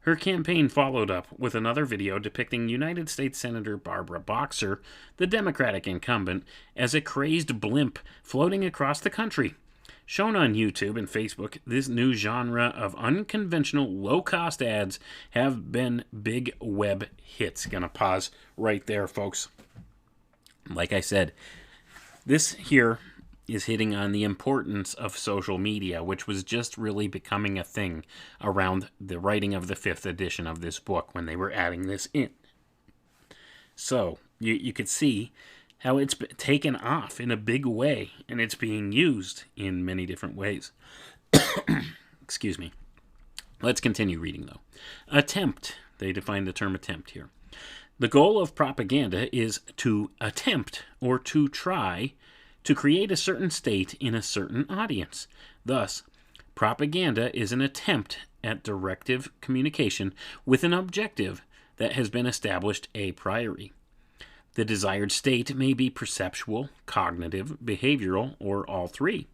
Her campaign followed up with another video depicting United States Senator Barbara Boxer, the Democratic incumbent, as a crazed blimp floating across the country. Shown on YouTube and Facebook, this new genre of unconventional, low-cost ads have been big web hits. Gonna pause right there, folks. Like I said, this here is hitting on the importance of social media, which was just really becoming a thing around the writing of the 5th edition of this book when they were adding this in. So, you could see how it's taken off in a big way, and it's being used in many different ways. Excuse me. Let's continue reading, though. Attempt. They define the term attempt here. The goal of propaganda is to attempt or to try to create a certain state in a certain audience. Thus, propaganda is an attempt at directive communication with an objective that has been established a priori. The desired state may be perceptual, cognitive, behavioral, or all three.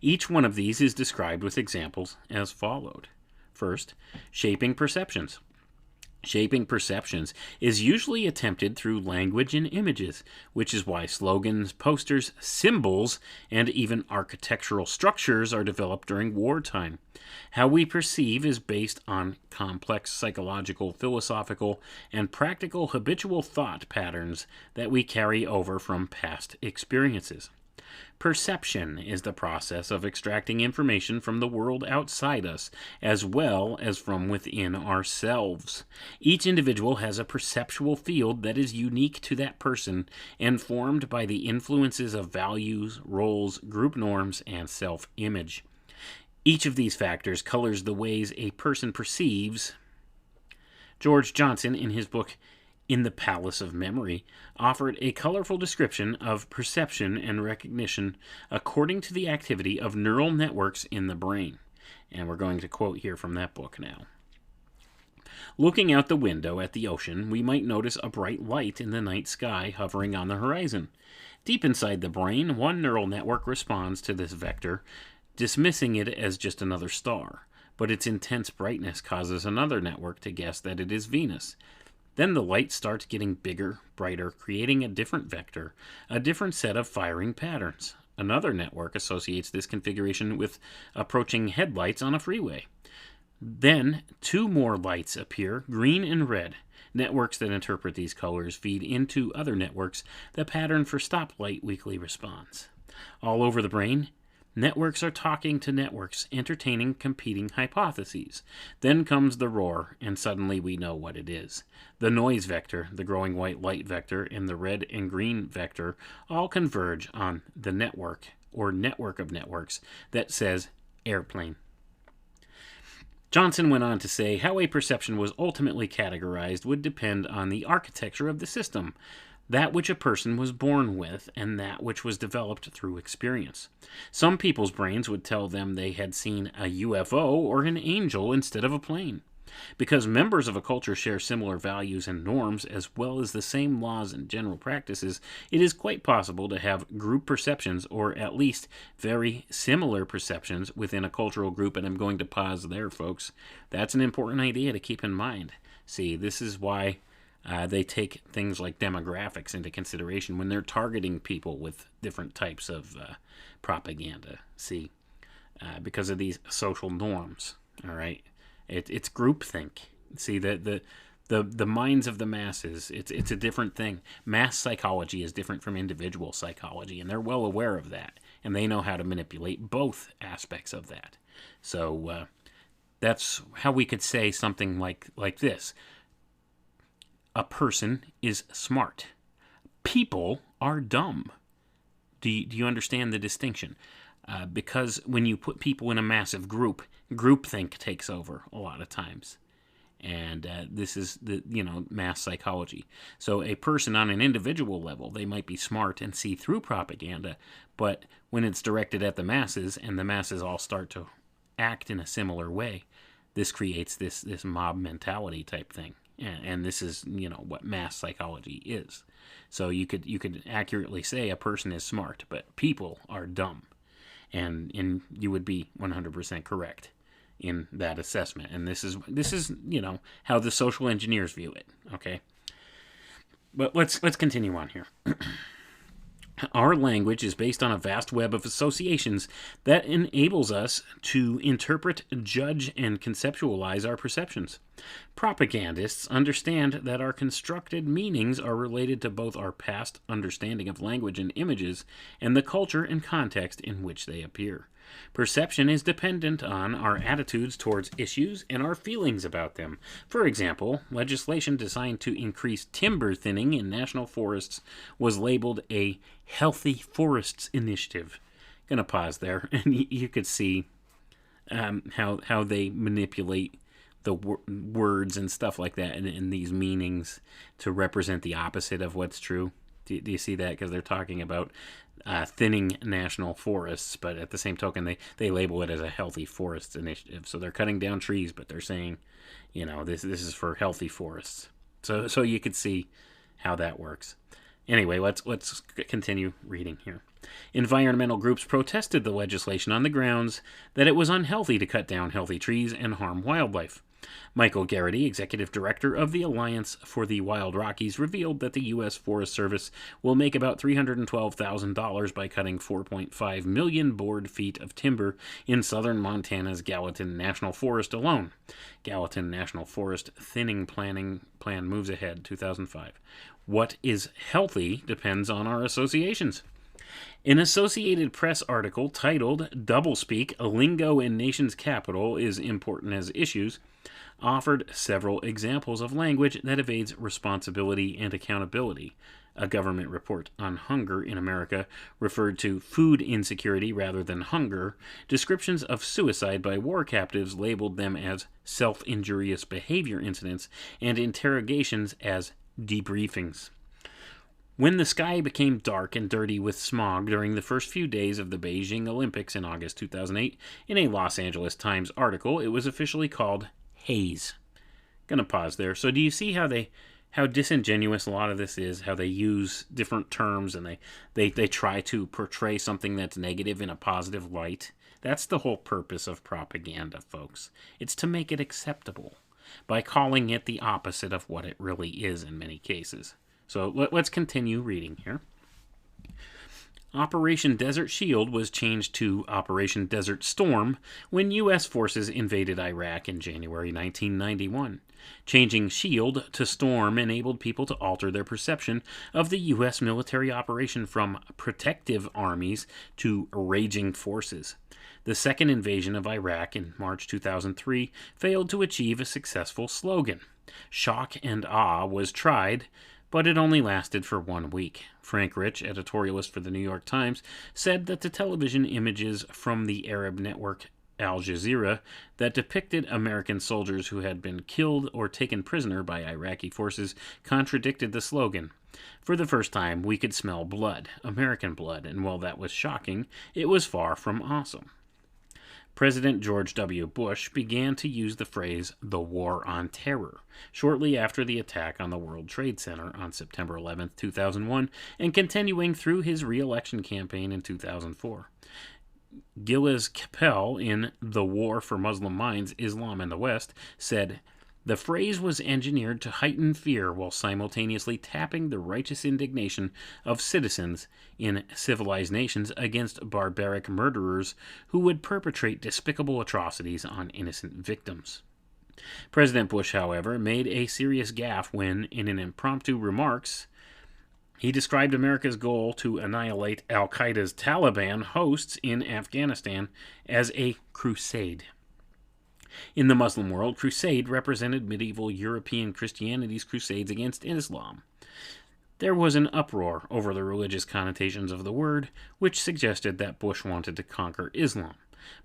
Each one of these is described with examples as followed. First, shaping perceptions. Shaping perceptions is usually attempted through language and images, which is why slogans, posters, symbols, and even architectural structures are developed during wartime. How we perceive is based on complex psychological, philosophical, and practical habitual thought patterns that we carry over from past experiences. Perception is the process of extracting information from the world outside us, as well as from within ourselves. Each individual has a perceptual field that is unique to that person and formed by the influences of values, roles, group norms, and self-image. Each of these factors colors the ways a person perceives. George Johnson, in his book In the Palace of Memory, offered a colorful description of perception and recognition according to the activity of neural networks in the brain. And we're going to quote here from that book now. Looking out the window at the ocean, we might notice a bright light in the night sky hovering on the horizon. Deep inside the brain, one neural network responds to this vector, dismissing it as just another star, but its intense brightness causes another network to guess that it is Venus. Then the light starts getting bigger, brighter, creating a different vector, a different set of firing patterns. Another network associates this configuration with approaching headlights on a freeway. Then 2 more lights appear, green and red. Networks that interpret these colors feed into other networks, the pattern for stoplight weakly responds. All over the brain, networks are talking to networks, entertaining competing hypotheses. Then comes the roar, and suddenly we know what it is. The noise vector, the growing white light vector, and the red and green vector all converge on the network, or network of networks, that says airplane. Johnson went on to say how a perception was ultimately categorized would depend on the architecture of the system, that which a person was born with, and that which was developed through experience. Some people's brains would tell them they had seen a UFO or an angel instead of a plane. Because members of a culture share similar values and norms, as well as the same laws and general practices, it is quite possible to have group perceptions, or at least very similar perceptions within a cultural group, and I'm going to pause there, folks. That's an important idea to keep in mind. See, this is why they take things like demographics into consideration when they're targeting people with different types of propaganda. See, because of these social norms, all right? It's groupthink. See, the minds of the masses, it's a different thing. Mass psychology is different from individual psychology, and they're well aware of that, and they know how to manipulate both aspects of that. So that's how we could say something like this. A person is smart. People are dumb. Do you understand the distinction? Because when you put people in a massive group, groupthink takes over a lot of times. And this is the mass psychology. So a person on an individual level, they might be smart and see through propaganda, but when it's directed at the masses and the masses all start to act in a similar way, this creates this mob mentality type thing. And this is what mass psychology is. So you could accurately say a person is smart, but people are dumb. And you would be 100% correct in that assessment. And this is how the social engineers view it. Okay, but let's continue on here. Our language is based on a vast web of associations that enables us to interpret, judge, and conceptualize our perceptions. Propagandists understand that our constructed meanings are related to both our past understanding of language and images and the culture and context in which they appear. Perception is dependent on our attitudes towards issues and our feelings about them. For example, legislation designed to increase timber thinning in national forests was labeled a Healthy Forests Initiative. Gonna pause there, and you could see how they manipulate the words and stuff like that in these meanings to represent the opposite of what's true. Do you see that? Because they're talking about thinning national forests, but at the same token, they label it as a healthy forests initiative. So they're cutting down trees, but they're saying, this is for healthy forests. So you could see how that works. Anyway, let's continue reading here. Environmental groups protested the legislation on the grounds that it was unhealthy to cut down healthy trees and harm wildlife. Michael Garrity, executive director of the Alliance for the Wild Rockies, revealed that the U.S. Forest Service will make about $312,000 by cutting 4.5 million board feet of timber in southern Montana's Gallatin National Forest alone. Gallatin National Forest thinning plan moves ahead, 2005. What is healthy depends on our associations. An Associated Press article titled "Doublespeak, a Lingo in Nation's Capital is Important as Issues" offered several examples of language that evades responsibility and accountability. A government report on hunger in America referred to food insecurity rather than hunger. Descriptions of suicide by war captives labeled them as self-injurious behavior incidents, and interrogations as debriefings. When the sky became dark and dirty with smog during the first few days of the Beijing Olympics in August 2008, in a Los Angeles Times article, it was officially called haze. Gonna pause there. So do you see how disingenuous a lot of this is, how they use different terms and they try to portray something that's negative in a positive light? That's the whole purpose of propaganda, folks. It's to make it acceptable. by calling it the opposite of what it really is in many cases. So let's continue reading here. Operation Desert Shield was changed to Operation Desert Storm when U.S. forces invaded Iraq in January 1991. Changing Shield to Storm enabled people to alter their perception of the U.S. military operation from protective armies to raging forces. The second invasion of Iraq in March 2003 failed to achieve a successful slogan. Shock and awe was tried, but it only lasted for 1 week. Frank Rich, editorialist for the New York Times, said that the television images from the Arab network Al Jazeera that depicted American soldiers who had been killed or taken prisoner by Iraqi forces contradicted the slogan. For the first time, we could smell blood, American blood, and while that was shocking, it was far from awesome. President George W. Bush began to use the phrase, the war on terror, shortly after the attack on the World Trade Center on September 11, 2001, and continuing through his re-election campaign in 2004. Gilles Kepel, in The War for Muslim Minds, Islam in the West, said, the phrase was engineered to heighten fear while simultaneously tapping the righteous indignation of citizens in civilized nations against barbaric murderers who would perpetrate despicable atrocities on innocent victims. President Bush, however, made a serious gaffe when, in an impromptu remarks, he described America's goal to annihilate al-Qaeda's Taliban hosts in Afghanistan as a crusade. In the Muslim world, crusade represented medieval European Christianity's crusades against Islam. There was an uproar over the religious connotations of the word, which suggested that Bush wanted to conquer Islam.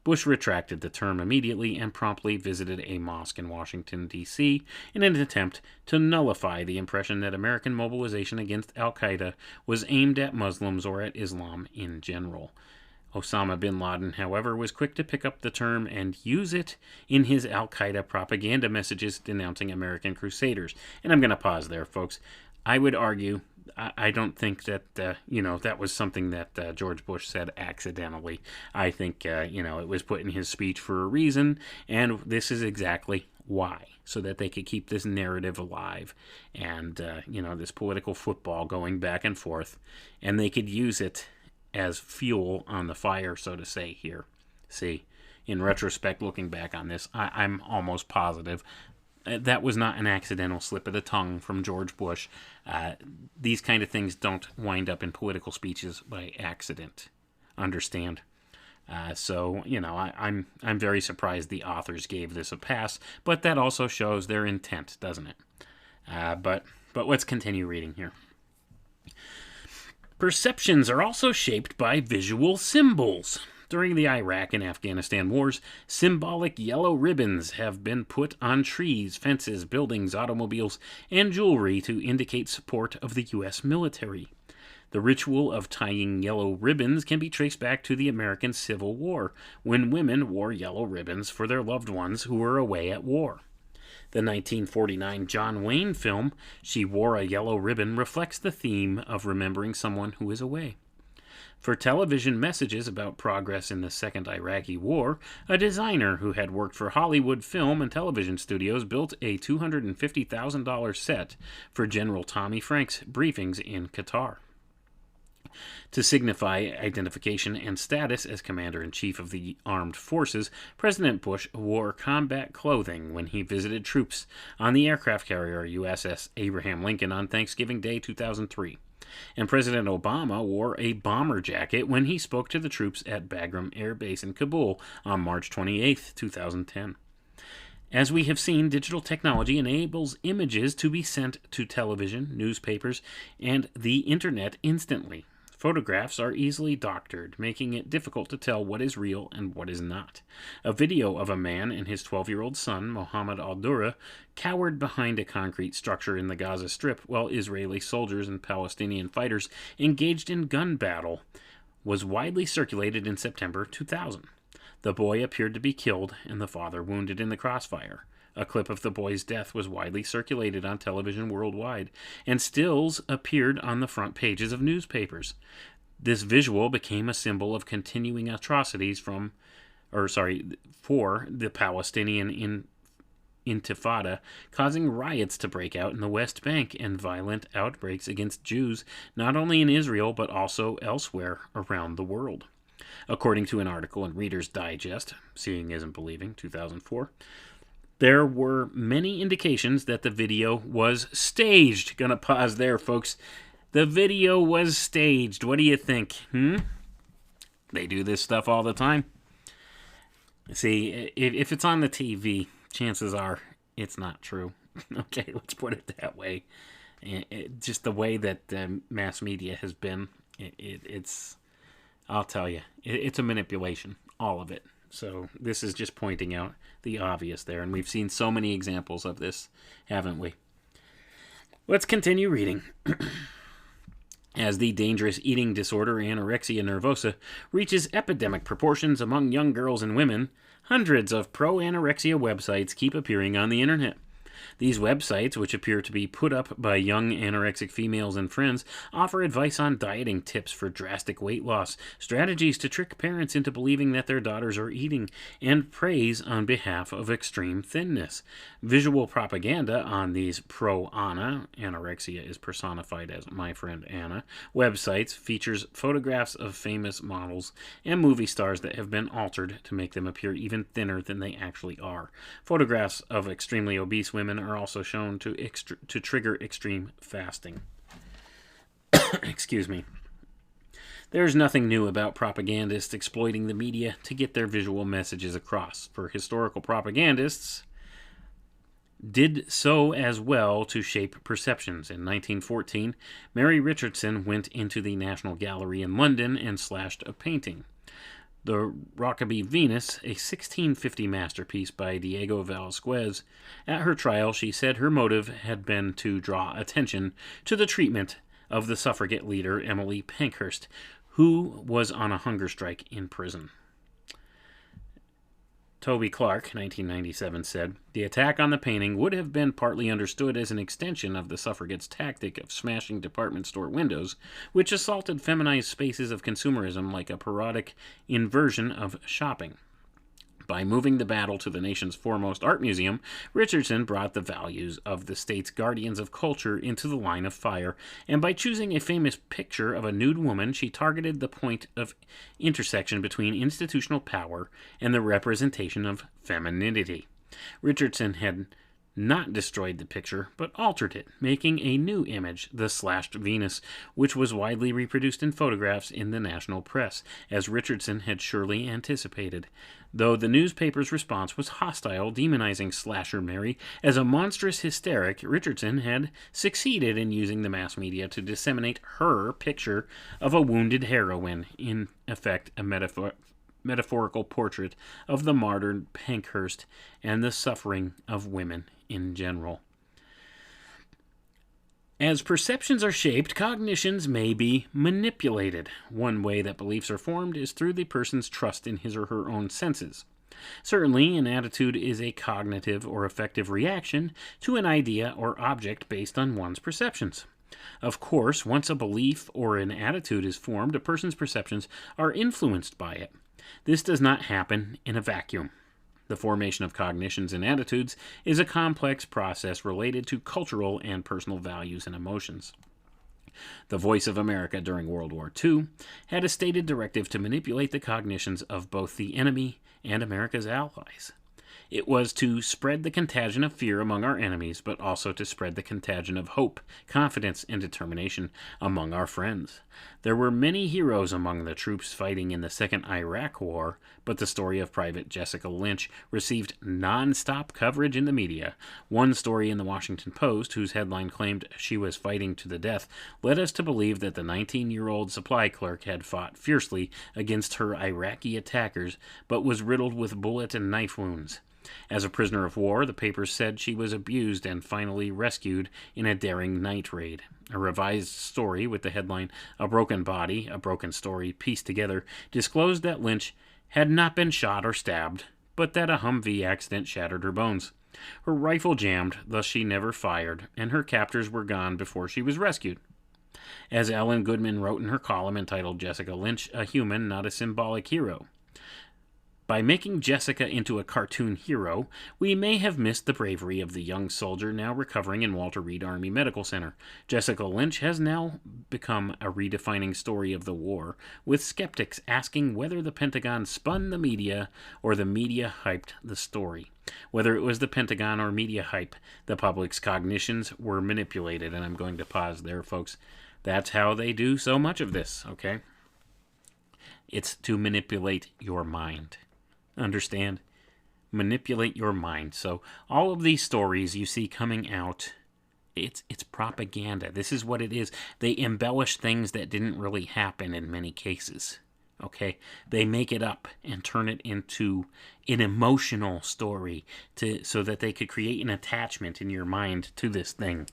Bush retracted the term immediately and promptly visited a mosque in Washington, D.C. in an attempt to nullify the impression that American mobilization against al-Qaeda was aimed at Muslims or at Islam in general. Osama bin Laden, however, was quick to pick up the term and use it in his al-Qaeda propaganda messages denouncing American crusaders. And I'm going to pause there, folks. I would argue, I don't think that, that was something that George Bush said accidentally. I think, it was put in his speech for a reason, and this is exactly why. So that they could keep this narrative alive and, this political football going back and forth, and they could use it as fuel on the fire, so to say, here. See, in retrospect, looking back on this, I'm almost positive that was not an accidental slip of the tongue from George Bush. These kind of things don't wind up in political speeches by accident. Understand? I'm very surprised the authors gave this a pass, but that also shows their intent, doesn't it? But let's continue reading here. Perceptions are also shaped by visual symbols. During the Iraq and Afghanistan wars, symbolic yellow ribbons have been put on trees, fences, buildings, automobiles, and jewelry to indicate support of the U.S. military. The ritual of tying yellow ribbons can be traced back to the American Civil War, when women wore yellow ribbons for their loved ones who were away at war. The 1949 John Wayne film, She Wore a Yellow Ribbon, reflects the theme of remembering someone who is away. For television messages about progress in the Second Iraqi War, a designer who had worked for Hollywood film and television studios built a $250,000 set for General Tommy Franks' briefings in Qatar. To signify identification and status as Commander-in-Chief of the Armed Forces, President Bush wore combat clothing when he visited troops on the aircraft carrier USS Abraham Lincoln on Thanksgiving Day 2003. And President Obama wore a bomber jacket when he spoke to the troops at Bagram Air Base in Kabul on March 28, 2010. As we have seen, digital technology enables images to be sent to television, newspapers, and the internet instantly. Photographs are easily doctored, making it difficult to tell what is real and what is not. A video of a man and his 12-year-old son, Mohammed Al-Dura, cowered behind a concrete structure in the Gaza Strip while Israeli soldiers and Palestinian fighters engaged in gun battle, was widely circulated in September 2000. The boy appeared to be killed and the father wounded in the crossfire. A clip of the boy's death was widely circulated on television worldwide, and stills appeared on the front pages of newspapers. This visual became a symbol of continuing atrocities for the Palestinian Intifada, causing riots to break out in the West Bank and violent outbreaks against Jews, not only in Israel but also elsewhere around the world. According to an article in Reader's Digest, Seeing Isn't Believing, 2004, there were many indications that the video was staged. Gonna pause there, folks. The video was staged. What do you think? They do this stuff all the time. See, if it's on the TV, chances are it's not true. Okay, let's put it that way. Just the way that mass media has been, it's, I'll tell you, it's a manipulation, all of it. So this is just pointing out the obvious there, and we've seen so many examples of this, haven't we? Let's continue reading. As the dangerous eating disorder anorexia nervosa reaches epidemic proportions among young girls and women, hundreds of pro-anorexia websites keep appearing on the internet. These websites, which appear to be put up by young anorexic females and friends, offer advice on dieting tips for drastic weight loss, strategies to trick parents into believing that their daughters are eating, and praise on behalf of extreme thinness. Visual propaganda on these pro-Anna, anorexia is personified as my friend Anna, websites features photographs of famous models and movie stars that have been altered to make them appear even thinner than they actually are. Photographs of extremely obese women are also shown to trigger extreme fasting. Excuse me. There's nothing new about propagandists exploiting the media to get their visual messages across. For historical propagandists did so as well to shape perceptions. In 1914, Mary Richardson went into the National Gallery in London and slashed a painting. The Rokeby Venus, a 1650 masterpiece by Diego Velázquez. At her trial, she said her motive had been to draw attention to the treatment of the suffragette leader Emily Pankhurst, who was on a hunger strike in prison. Toby Clark, 1997, said, "The attack on the painting would have been partly understood as an extension of the suffragettes' tactic of smashing department store windows, which assaulted feminized spaces of consumerism like a parodic inversion of shopping. By moving the battle to the nation's foremost art museum, Richardson brought the values of the state's guardians of culture into the line of fire, and by choosing a famous picture of a nude woman, she targeted the point of intersection between institutional power and the representation of femininity. Richardson had not destroyed the picture, but altered it, making a new image, the slashed Venus, which was widely reproduced in photographs in the national press, as Richardson had surely anticipated. Though the newspaper's response was hostile, demonizing Slasher Mary as a monstrous hysteric, Richardson had succeeded in using the mass media to disseminate her picture of a wounded heroine, in effect a metaphorical portrait of the martyred Pankhurst and the suffering of women in general. As perceptions are shaped, cognitions may be manipulated. One way that beliefs are formed is through the person's trust in his or her own senses. Certainly, an attitude is a cognitive or affective reaction to an idea or object based on one's perceptions. Of course, once a belief or an attitude is formed, a person's perceptions are influenced by it. This does not happen in a vacuum. The formation of cognitions and attitudes is a complex process related to cultural and personal values and emotions. The Voice of America during World War II had a stated directive to manipulate the cognitions of both the enemy and America's allies. It was to spread the contagion of fear among our enemies, but also to spread the contagion of hope, confidence, and determination among our friends. There were many heroes among the troops fighting in the Second Iraq War, but the story of Private Jessica Lynch received non-stop coverage in the media. One story in the Washington Post, whose headline claimed she was fighting to the death, led us to believe that the 19-year-old supply clerk had fought fiercely against her Iraqi attackers, but was riddled with bullet and knife wounds. As a prisoner of war, the paper said she was abused and finally rescued in a daring night raid. A revised story with the headline, "A Broken Body, a Broken Story Pieced Together," disclosed that Lynch had not been shot or stabbed, but that a Humvee accident shattered her bones. Her rifle jammed, thus she never fired, and her captors were gone before she was rescued. As Ellen Goodman wrote in her column entitled "Jessica Lynch, a Human, Not a Symbolic Hero," By making Jessica into a cartoon hero, we may have missed the bravery of the young soldier now recovering in Walter Reed Army Medical Center. Jessica Lynch has now become a redefining story of the war, with skeptics asking whether the Pentagon spun the media or the media hyped the story. Whether it was the Pentagon or media hype, the public's cognitions were manipulated. And I'm going to pause there, folks. That's how they do so much of this, okay? It's to manipulate your mind. Understand? Manipulate your mind. So all of these stories you see coming out, it's propaganda. This is what it is. They embellish things that didn't really happen in many cases. Okay? They make it up and turn it into an emotional story so that they could create an attachment in your mind to this thing.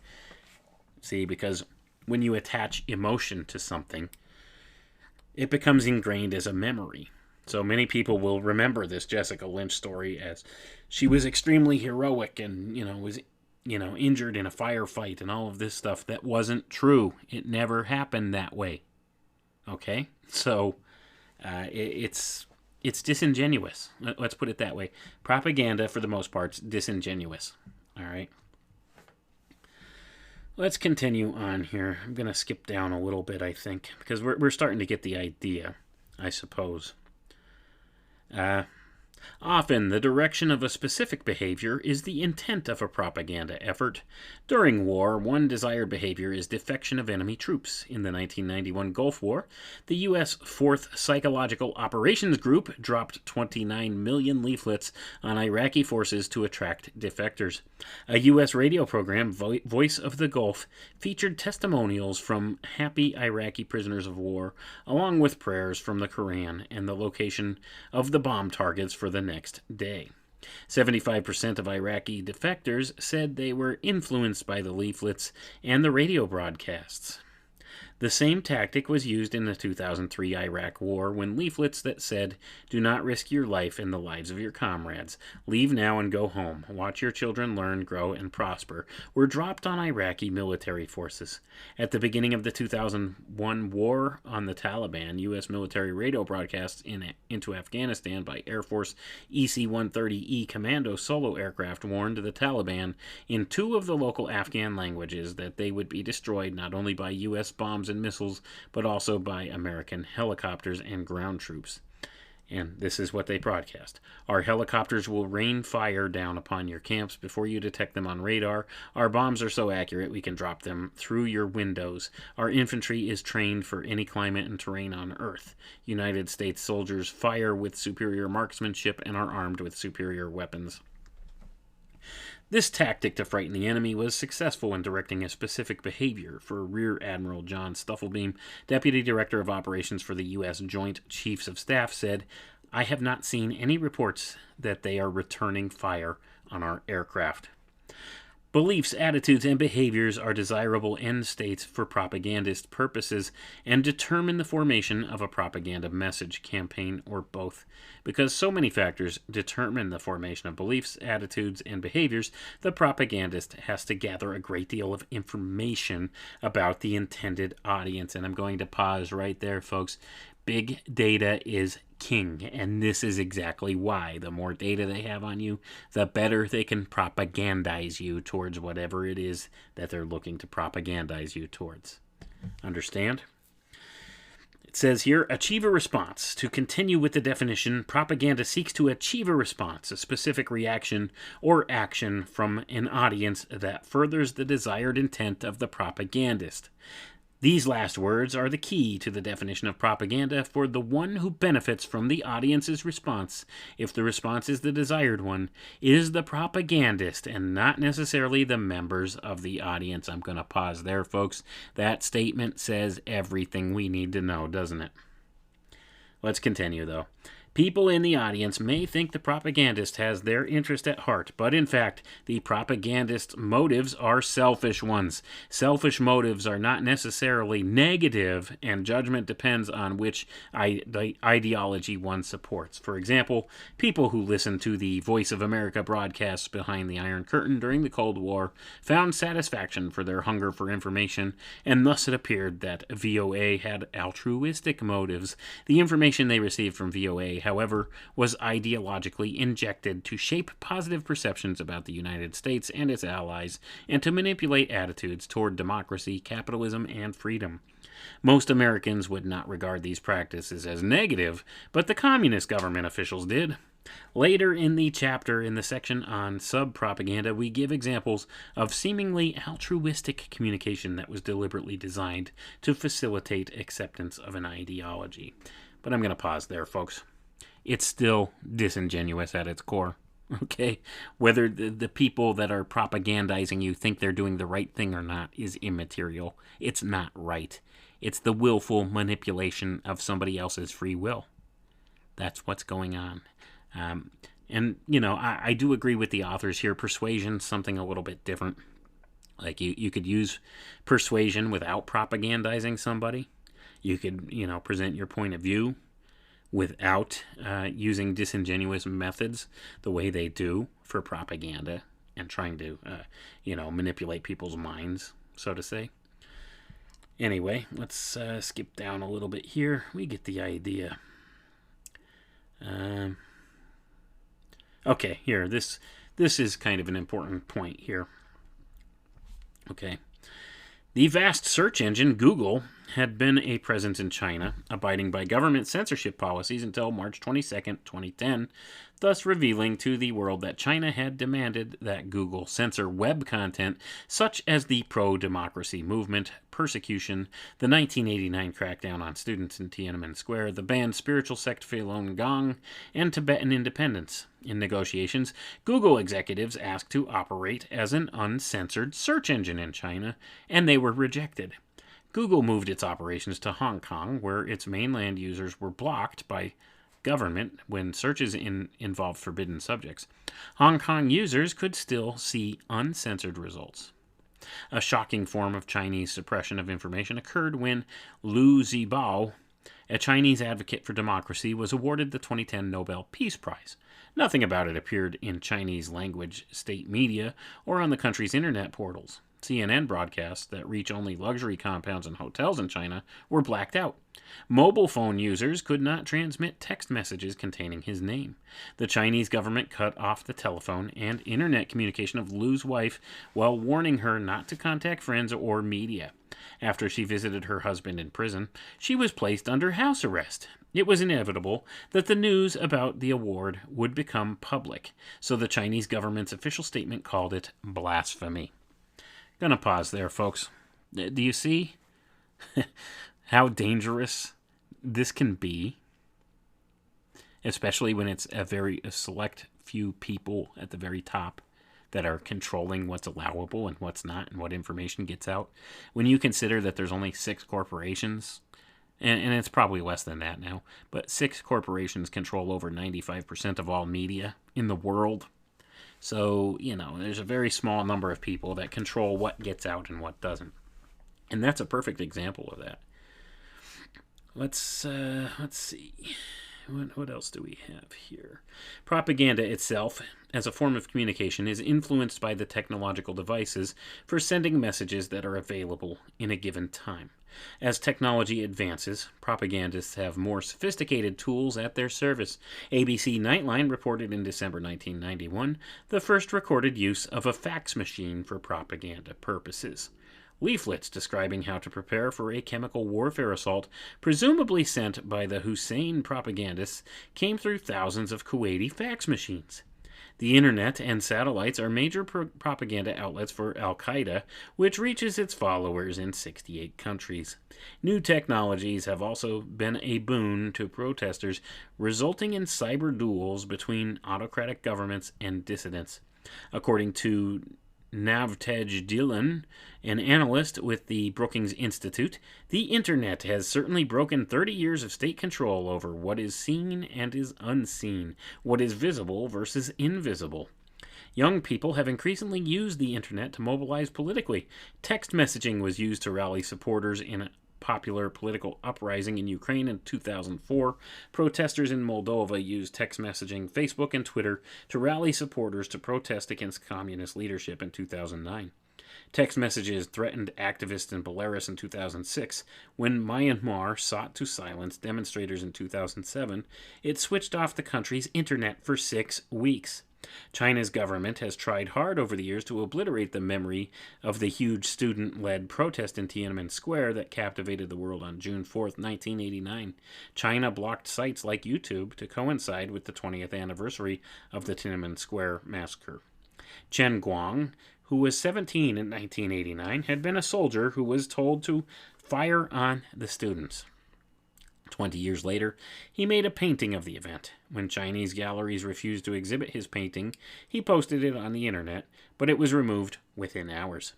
See, because when you attach emotion to something, it becomes ingrained as a memory. So many people will remember this Jessica Lynch story as she was extremely heroic and, was injured in a firefight and all of this stuff. That wasn't true. It never happened that way. Okay? So it's disingenuous. Let's put it that way. Propaganda, for the most part, is disingenuous. All right? Let's continue on here. I'm going to skip down a little bit, I think, because we're starting to get the idea, I suppose. Often, the direction of a specific behavior is the intent of a propaganda effort. During war, one desired behavior is defection of enemy troops. In the 1991 Gulf War, the U.S. 4th Psychological Operations Group dropped 29 million leaflets on Iraqi forces to attract defectors. A U.S. radio program, Voice of the Gulf, featured testimonials from happy Iraqi prisoners of war, along with prayers from the Quran and the location of the bomb targets for the next day. 75% of Iraqi defectors said they were influenced by the leaflets and the radio broadcasts. The same tactic was used in the 2003 Iraq War when leaflets that said, "Do not risk your life and the lives of your comrades. Leave now and go home. Watch your children learn, grow, and prosper," were dropped on Iraqi military forces. At the beginning of the 2001 war on the Taliban, U.S. military radio broadcasts into Afghanistan by Air Force EC-130E Commando solo aircraft warned the Taliban in 2 of the local Afghan languages that they would be destroyed not only by U.S. bombs and missiles, but also by American helicopters and ground troops. And this is what they broadcast. "Our helicopters will rain fire down upon your camps before you detect them on radar. Our bombs are so accurate we can drop them through your windows. Our infantry is trained for any climate and terrain on Earth. United States soldiers fire with superior marksmanship and are armed with superior weapons." This tactic to frighten the enemy was successful in directing a specific behavior. For Rear Admiral John Stufflebeam, Deputy Director of Operations for the U.S. Joint Chiefs of Staff, said, "I have not seen any reports that they are returning fire on our aircraft." Beliefs, attitudes, and behaviors are desirable end states for propagandist purposes and determine the formation of a propaganda message, campaign, or both. Because so many factors determine the formation of beliefs, attitudes, and behaviors, the propagandist has to gather a great deal of information about the intended audience. And I'm going to pause right there, folks. Big data is king, and this is exactly why. The more data they have on you, the better they can propagandize you towards whatever it is that they're looking to propagandize you towards. Understand? It says here, achieve a response. To continue with the definition, propaganda seeks to achieve a response, a specific reaction or action from an audience that furthers the desired intent of the propagandist. These last words are the key to the definition of propaganda for the one who benefits from the audience's response, if the response is the desired one, is the propagandist and not necessarily the members of the audience. I'm going to pause there, folks. That statement says everything we need to know, doesn't it? Let's continue, though. People in the audience may think the propagandist has their interest at heart, but in fact, the propagandist's motives are selfish ones. Selfish motives are not necessarily negative, and judgment depends on which ideology one supports. For example, people who listened to the Voice of America broadcasts behind the Iron Curtain during the Cold War found satisfaction for their hunger for information, and thus it appeared that VOA had altruistic motives. The information they received from VOA however, was ideologically injected to shape positive perceptions about the United States and its allies and to manipulate attitudes toward democracy, capitalism, and freedom. Most Americans would not regard these practices as negative, but the communist government officials did. Later in the chapter, in the section on sub-propaganda, we give examples of seemingly altruistic communication that was deliberately designed to facilitate acceptance of an ideology. But I'm going to pause there, folks. It's still disingenuous at its core. Okay? Whether the people that are propagandizing you think they're doing the right thing or not is immaterial. It's not right. It's the willful manipulation of somebody else's free will. That's what's going on. And, you know, I do agree with the authors here. Persuasion, something a little bit different. Like, you could use persuasion without propagandizing somebody. You could, you know, present your point of view without using disingenuous methods the way they do for propaganda and trying to, you know, manipulate people's minds, so to say. Anyway, let's skip down a little bit here. We get the idea. Okay, here, this is kind of an important point here. Okay. The vast search engine Google had been a presence in China, abiding by government censorship policies until March 22nd, 2010, thus revealing to the world that China had demanded that Google censor web content such as the pro-democracy movement, persecution, the 1989 crackdown on students in Tiananmen Square, the banned spiritual sect Falun Gong, and Tibetan independence. In negotiations, Google executives asked to operate as an uncensored search engine in China, and they were rejected. Google moved its operations to Hong Kong, where its mainland users were blocked by government when searches involved forbidden subjects. Hong Kong users could still see uncensored results. A shocking form of Chinese suppression of information occurred when Liu Zibao, a Chinese advocate for democracy, was awarded the 2010 Nobel Peace Prize. Nothing about it appeared in Chinese language state media or on the country's internet portals. CNN broadcasts that reach only luxury compounds and hotels in China were blacked out. Mobile phone users could not transmit text messages containing his name. The Chinese government cut off the telephone and internet communication of Liu's wife while warning her not to contact friends or media. After she visited her husband in prison, she was placed under house arrest. It was inevitable that the news about the award would become public, so the Chinese government's official statement called it blasphemy. Gonna pause there, folks. Do you see how dangerous this can be? Especially when it's a select few people at the very top that are controlling what's allowable and what's not and what information gets out. When you consider that there's only 6 corporations, and it's probably less than that now, but 6 corporations control over 95% of all media in the world. So, you know, there's a very small number of people that control what gets out and what doesn't. And that's a perfect example of that. Let's see. What else do we have here? Propaganda itself, as a form of communication, is influenced by the technological devices for sending messages that are available in a given time. As technology advances, propagandists have more sophisticated tools at their service. ABC Nightline reported in December 1991 the first recorded use of a fax machine for propaganda purposes. Leaflets describing how to prepare for a chemical warfare assault, presumably sent by the Hussein propagandists, came through thousands of Kuwaiti fax machines. The internet and satellites are major propaganda outlets for Al-Qaeda, which reaches its followers in 68 countries. New technologies have also been a boon to protesters, resulting in cyber duels between autocratic governments and dissidents. According to Navtej Dhillon, an analyst with the Brookings Institute, the internet has certainly broken 30 years of state control over what is seen and is unseen, what is visible versus invisible. Young people have increasingly used the internet to mobilize politically. Text messaging was used to rally supporters in a popular political uprising in Ukraine in 2004. Protesters in Moldova used text messaging, Facebook, and Twitter to rally supporters to protest against communist leadership in 2009. Text messages threatened activists in Belarus in 2006. When Myanmar sought to silence demonstrators in 2007, it switched off the country's internet for 6 weeks. China's government has tried hard over the years to obliterate the memory of the huge student-led protest in Tiananmen Square that captivated the world on June 4th, 1989. China blocked sites like YouTube to coincide with the 20th anniversary of the Tiananmen Square massacre. Chen Guang, who was 17 in 1989, had been a soldier who was told to fire on the students. 20 years later, he made a painting of the event. When Chinese galleries refused to exhibit his painting, he posted it on the internet, but it was removed within hours.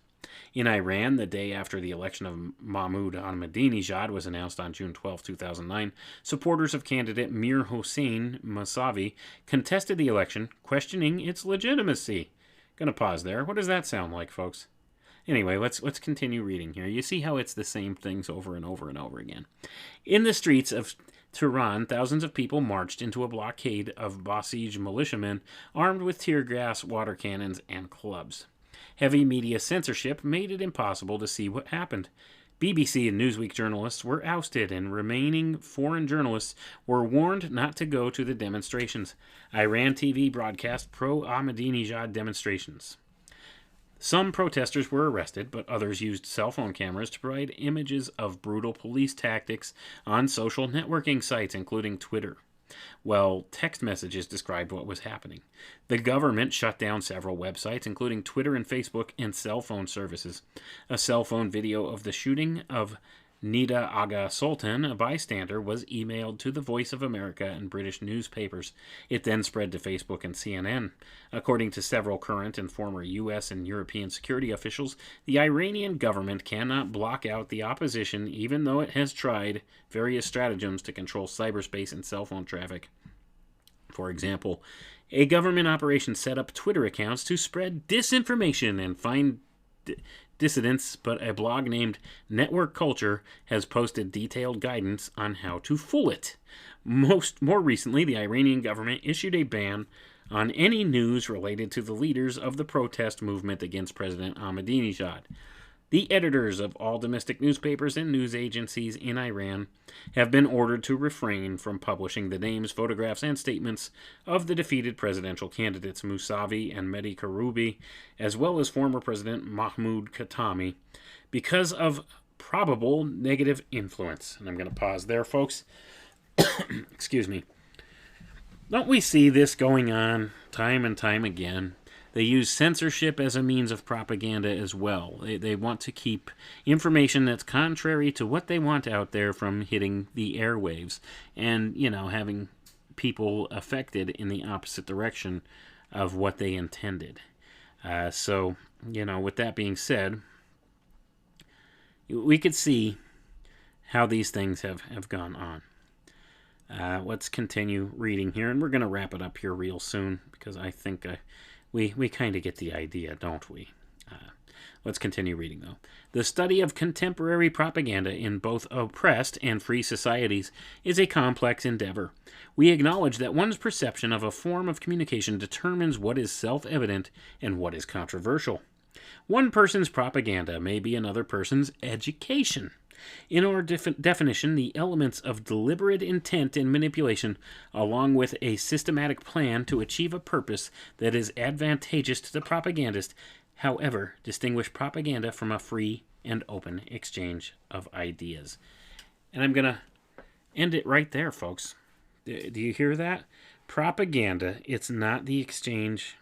In Iran, the day after the election of Mahmoud Ahmadinejad was announced on June 12, 2009, supporters of candidate Mir Hossein Mousavi contested the election, questioning its legitimacy. Gonna pause there. What does that sound like, folks? Anyway, let's continue reading here. You see how it's the same things over and over and over again. In the streets of Tehran, thousands of people marched into a blockade of Basij militiamen armed with tear gas, water cannons, and clubs. Heavy media censorship made it impossible to see what happened. BBC and Newsweek journalists were ousted, and remaining foreign journalists were warned not to go to the demonstrations. Iran TV broadcast pro-Ahmadinejad demonstrations. Some protesters were arrested, but others used cell phone cameras to provide images of brutal police tactics on social networking sites, including Twitter. Well, text messages described what was happening. The government shut down several websites, including Twitter and Facebook, and cell phone services. A cell phone video of the shooting of Nida Aga Sultan, a bystander, was emailed to the Voice of America and British newspapers. It then spread to Facebook and CNN. According to several current and former U.S. and European security officials, the Iranian government cannot block out the opposition, even though it has tried various stratagems to control cyberspace and cell phone traffic. For example, a government operation set up Twitter accounts to spread disinformation and find dissidents, but a blog named Network Culture has posted detailed guidance on how to fool it. More recently, the Iranian government issued a ban on any news related to the leaders of the protest movement against President Ahmadinejad. The editors of all domestic newspapers and news agencies in Iran have been ordered to refrain from publishing the names, photographs, and statements of the defeated presidential candidates Mousavi and Mehdi Karoubi, as well as former President Mahmoud Khatami, because of probable negative influence. And I'm going to pause there, folks. Excuse me. Don't we see this going on time and time again? They use censorship as a means of propaganda as well. They want to keep information that's contrary to what they want out there from hitting the airwaves and, having people affected in the opposite direction of what they intended. So, with that being said, we could see how these things have gone on. Let's continue reading here, and we're going to wrap it up here real soon because I think we kind of get the idea, don't we? Let's continue reading, though. The study of contemporary propaganda in both oppressed and free societies is a complex endeavor. We acknowledge that one's perception of a form of communication determines what is self-evident and what is controversial. One person's propaganda may be another person's education. In our definition, the elements of deliberate intent and manipulation, along with a systematic plan to achieve a purpose that is advantageous to the propagandist, however, distinguish propaganda from a free and open exchange of ideas. And I'm going to end it right there, folks. Do you hear that? Propaganda, it's not the exchange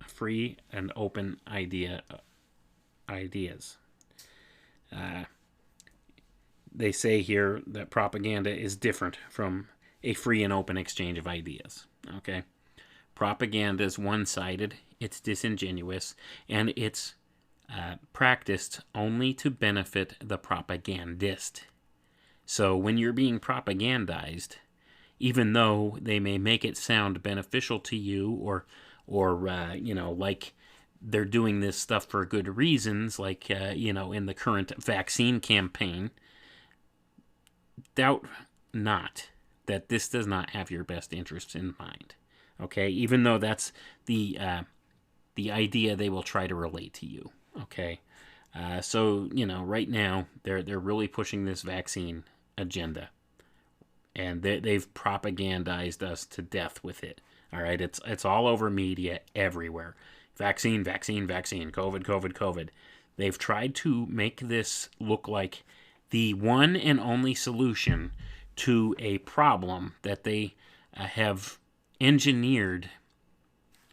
of free and open ideas. They say here that propaganda is different from a free and open exchange of ideas. Okay? Propaganda is one-sided, it's disingenuous, and it's practiced only to benefit the propagandist. So when you're being propagandized, even though they may make it sound beneficial to you or like they're doing this stuff for good reasons, like, in the current vaccine campaign, doubt not that this does not have your best interests in mind. Okay, even though that's the idea they will try to relate to you. Okay. So, right now they're really pushing this vaccine agenda, and they've propagandized us to death with it. All right, it's all over media everywhere. Vaccine, vaccine, vaccine. COVID, COVID, COVID. They've tried to make this look like the one and only solution to a problem that they have engineered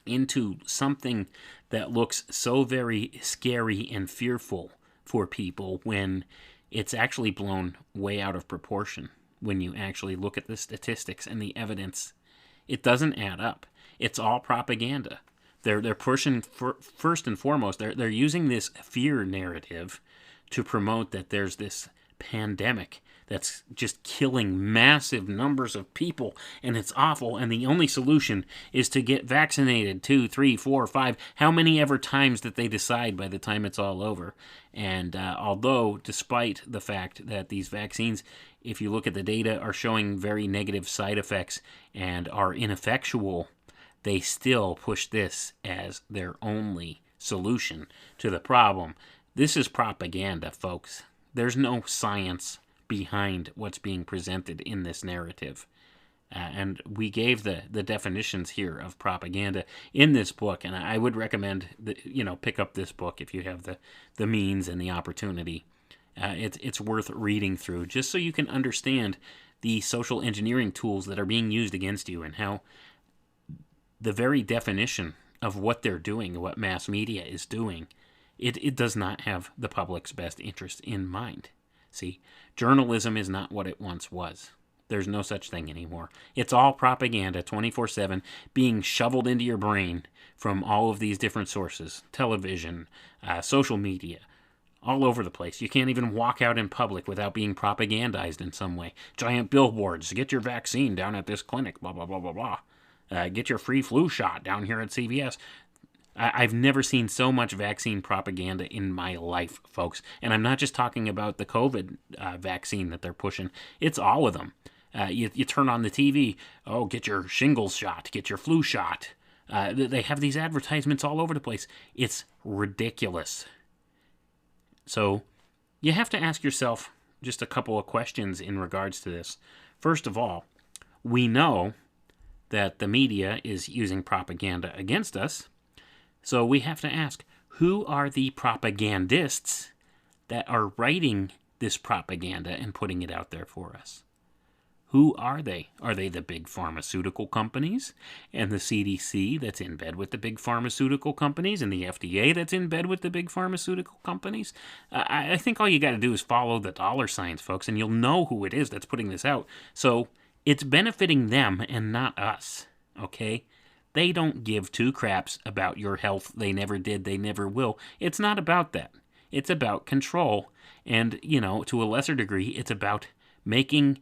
into something that looks so very scary and fearful for people when it's actually blown way out of proportion. When you actually look at the statistics and the evidence, it doesn't add up. It's all propaganda. They're pushing first and foremost. They're using this fear narrative to promote that there's this pandemic that's just killing massive numbers of people, and it's awful, and the only solution is to get vaccinated 2, 3, 4, 5, how many ever times that they decide by the time it's all over. And although, despite the fact that these vaccines, if you look at the data, are showing very negative side effects and are ineffectual, they still push this as their only solution to the problem. This is propaganda, folks. There's no science behind what's being presented in this narrative. And we gave the definitions here of propaganda in this book, and I would recommend that, pick up this book if you have the means and the opportunity. It's worth reading through just so you can understand the social engineering tools that are being used against you, and how the very definition of what they're doing, what mass media is doing, it does not have the public's best interest in mind. See, journalism is not what it once was. There's no such thing anymore. It's all propaganda 24/7 being shoveled into your brain from all of these different sources. Television, social media, all over the place. You can't even walk out in public without being propagandized in some way. Giant billboards, get your vaccine down at this clinic, blah, blah, blah, blah, blah. Get your free flu shot down here at CVS. I've never seen so much vaccine propaganda in my life, folks. And I'm not just talking about the COVID vaccine that they're pushing. It's all of them. You turn on the TV, get your shingles shot, get your flu shot. They have these advertisements all over the place. It's ridiculous. So you have to ask yourself just a couple of questions in regards to this. First of all, we know that the media is using propaganda against us. So we have to ask, who are the propagandists that are writing this propaganda and putting it out there for us? Who are they? Are they the big pharmaceutical companies and the CDC that's in bed with the big pharmaceutical companies and the FDA that's in bed with the big pharmaceutical companies? I think all you got to do is follow the dollar signs, folks, and you'll know who it is that's putting this out. So it's benefiting them and not us, okay? They don't give two craps about your health. They never did. They never will. It's not about that. It's about control. And, to a lesser degree, it's about making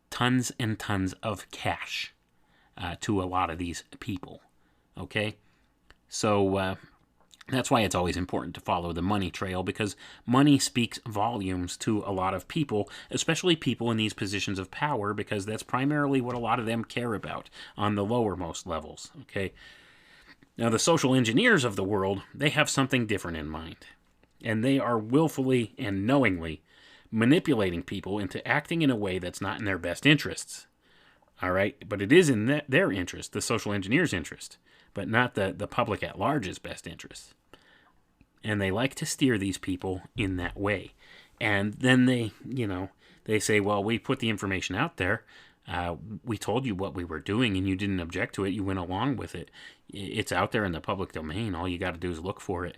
tons and tons of cash to a lot of these people. Okay? So that's why it's always important to follow the money trail, because money speaks volumes to a lot of people, especially people in these positions of power, because that's primarily what a lot of them care about on the lowermost levels. Okay? Now, the social engineers of the world, they have something different in mind. And they are willfully and knowingly manipulating people into acting in a way that's not in their best interests. All right? But it is in their interest, the social engineers' interest, but not the public at large's best interest. And they like to steer these people in that way. And then they say, well, we put the information out there. We told you what we were doing and you didn't object to it. You went along with it. It's out there in the public domain. All you got to do is look for it.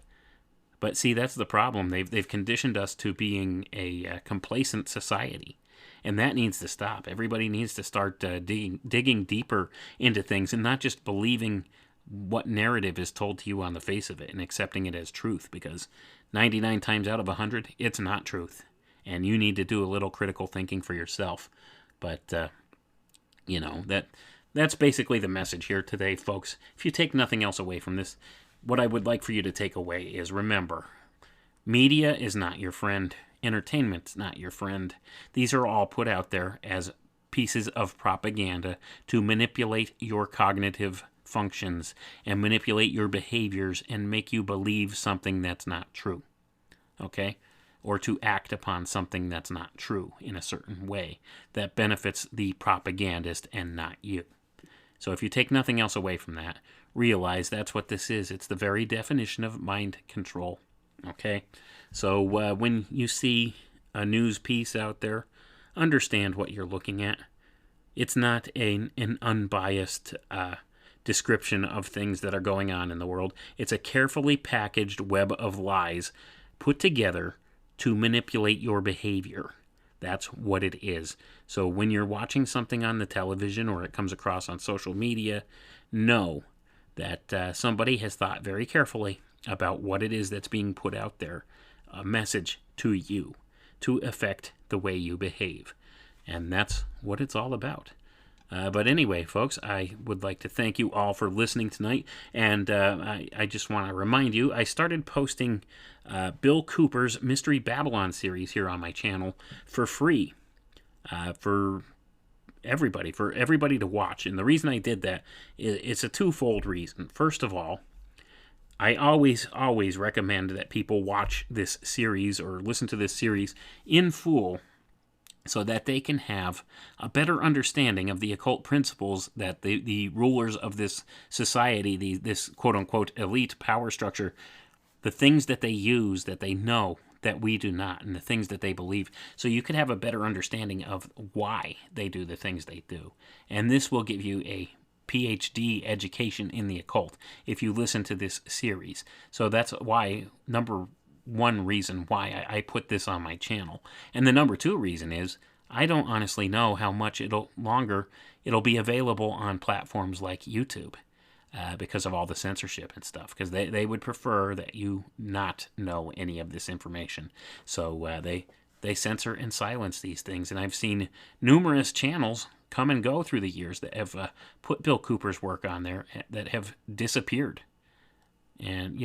But see, that's the problem. They've conditioned us to being a complacent society. And that needs to stop. Everybody needs to start digging deeper into things and not just believing what narrative is told to you on the face of it and accepting it as truth, because 99 times out of 100, it's not truth. And you need to do a little critical thinking for yourself. But, that's basically the message here today, folks. If you take nothing else away from this, what I would like for you to take away is, remember, media is not your friend. Entertainment's not your friend. These are all put out there as pieces of propaganda to manipulate your cognitive functions and manipulate your behaviors and make you believe something that's not true. Okay? Or to act upon something that's not true in a certain way that benefits the propagandist and not you. So if you take nothing else away from that, realize that's what this is. It's the very definition of mind control. Okay? So when you see a news piece out there, understand what you're looking at. It's not an unbiased description of things that are going on in the world. It's a carefully packaged web of lies put together to manipulate your behavior. That's what it is. So when you're watching something on the television or it comes across on social media, know that somebody has thought very carefully about what it is that's being put out there, a message to you to affect the way you behave. And that's what it's all about. But anyway, folks, I would like to thank you all for listening tonight. And I just want to remind you, I started posting Bill Cooper's Mystery Babylon series here on my channel for free for everybody to watch. And the reason I did that is it's a twofold reason. First of all, I always recommend that people watch this series or listen to this series in full so that they can have a better understanding of the occult principles that the rulers of this society, this quote-unquote elite power structure, the things that they use, that they know, that we do not, and the things that they believe. So you could have a better understanding of why they do the things they do. And this will give you a PhD education in the occult if you listen to this series. So that's why, number one reason why I put this on my channel. And the number two reason is I don't honestly know how much longer it'll be available on platforms like YouTube because of all the censorship and stuff, because they would prefer that you not know any of this information. So they censor and silence these things. And I've seen numerous channels come and go through the years that have put Bill Cooper's work on there that have disappeared. And,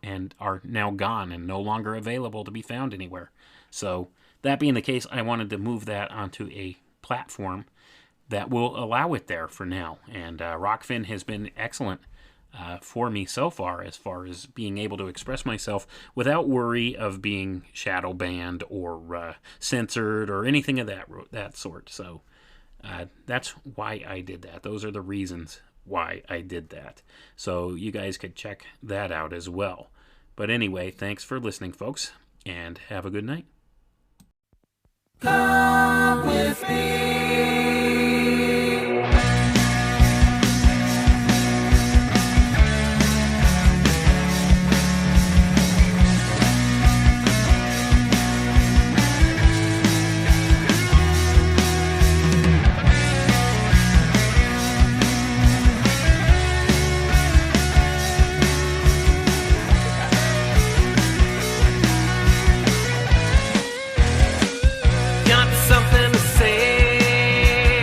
and are now gone and no longer available to be found anywhere. So that being the case, I wanted to move that onto a platform that will allow it there for now. And Rockfin has been excellent for me so far as being able to express myself without worry of being shadow banned or censored or anything of that sort. So that's why I did that. Those are the reasons why I did that. So you guys could check that out as well. But anyway, thanks for listening, folks, and have a good night. Come with me. Got something to say.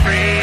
free.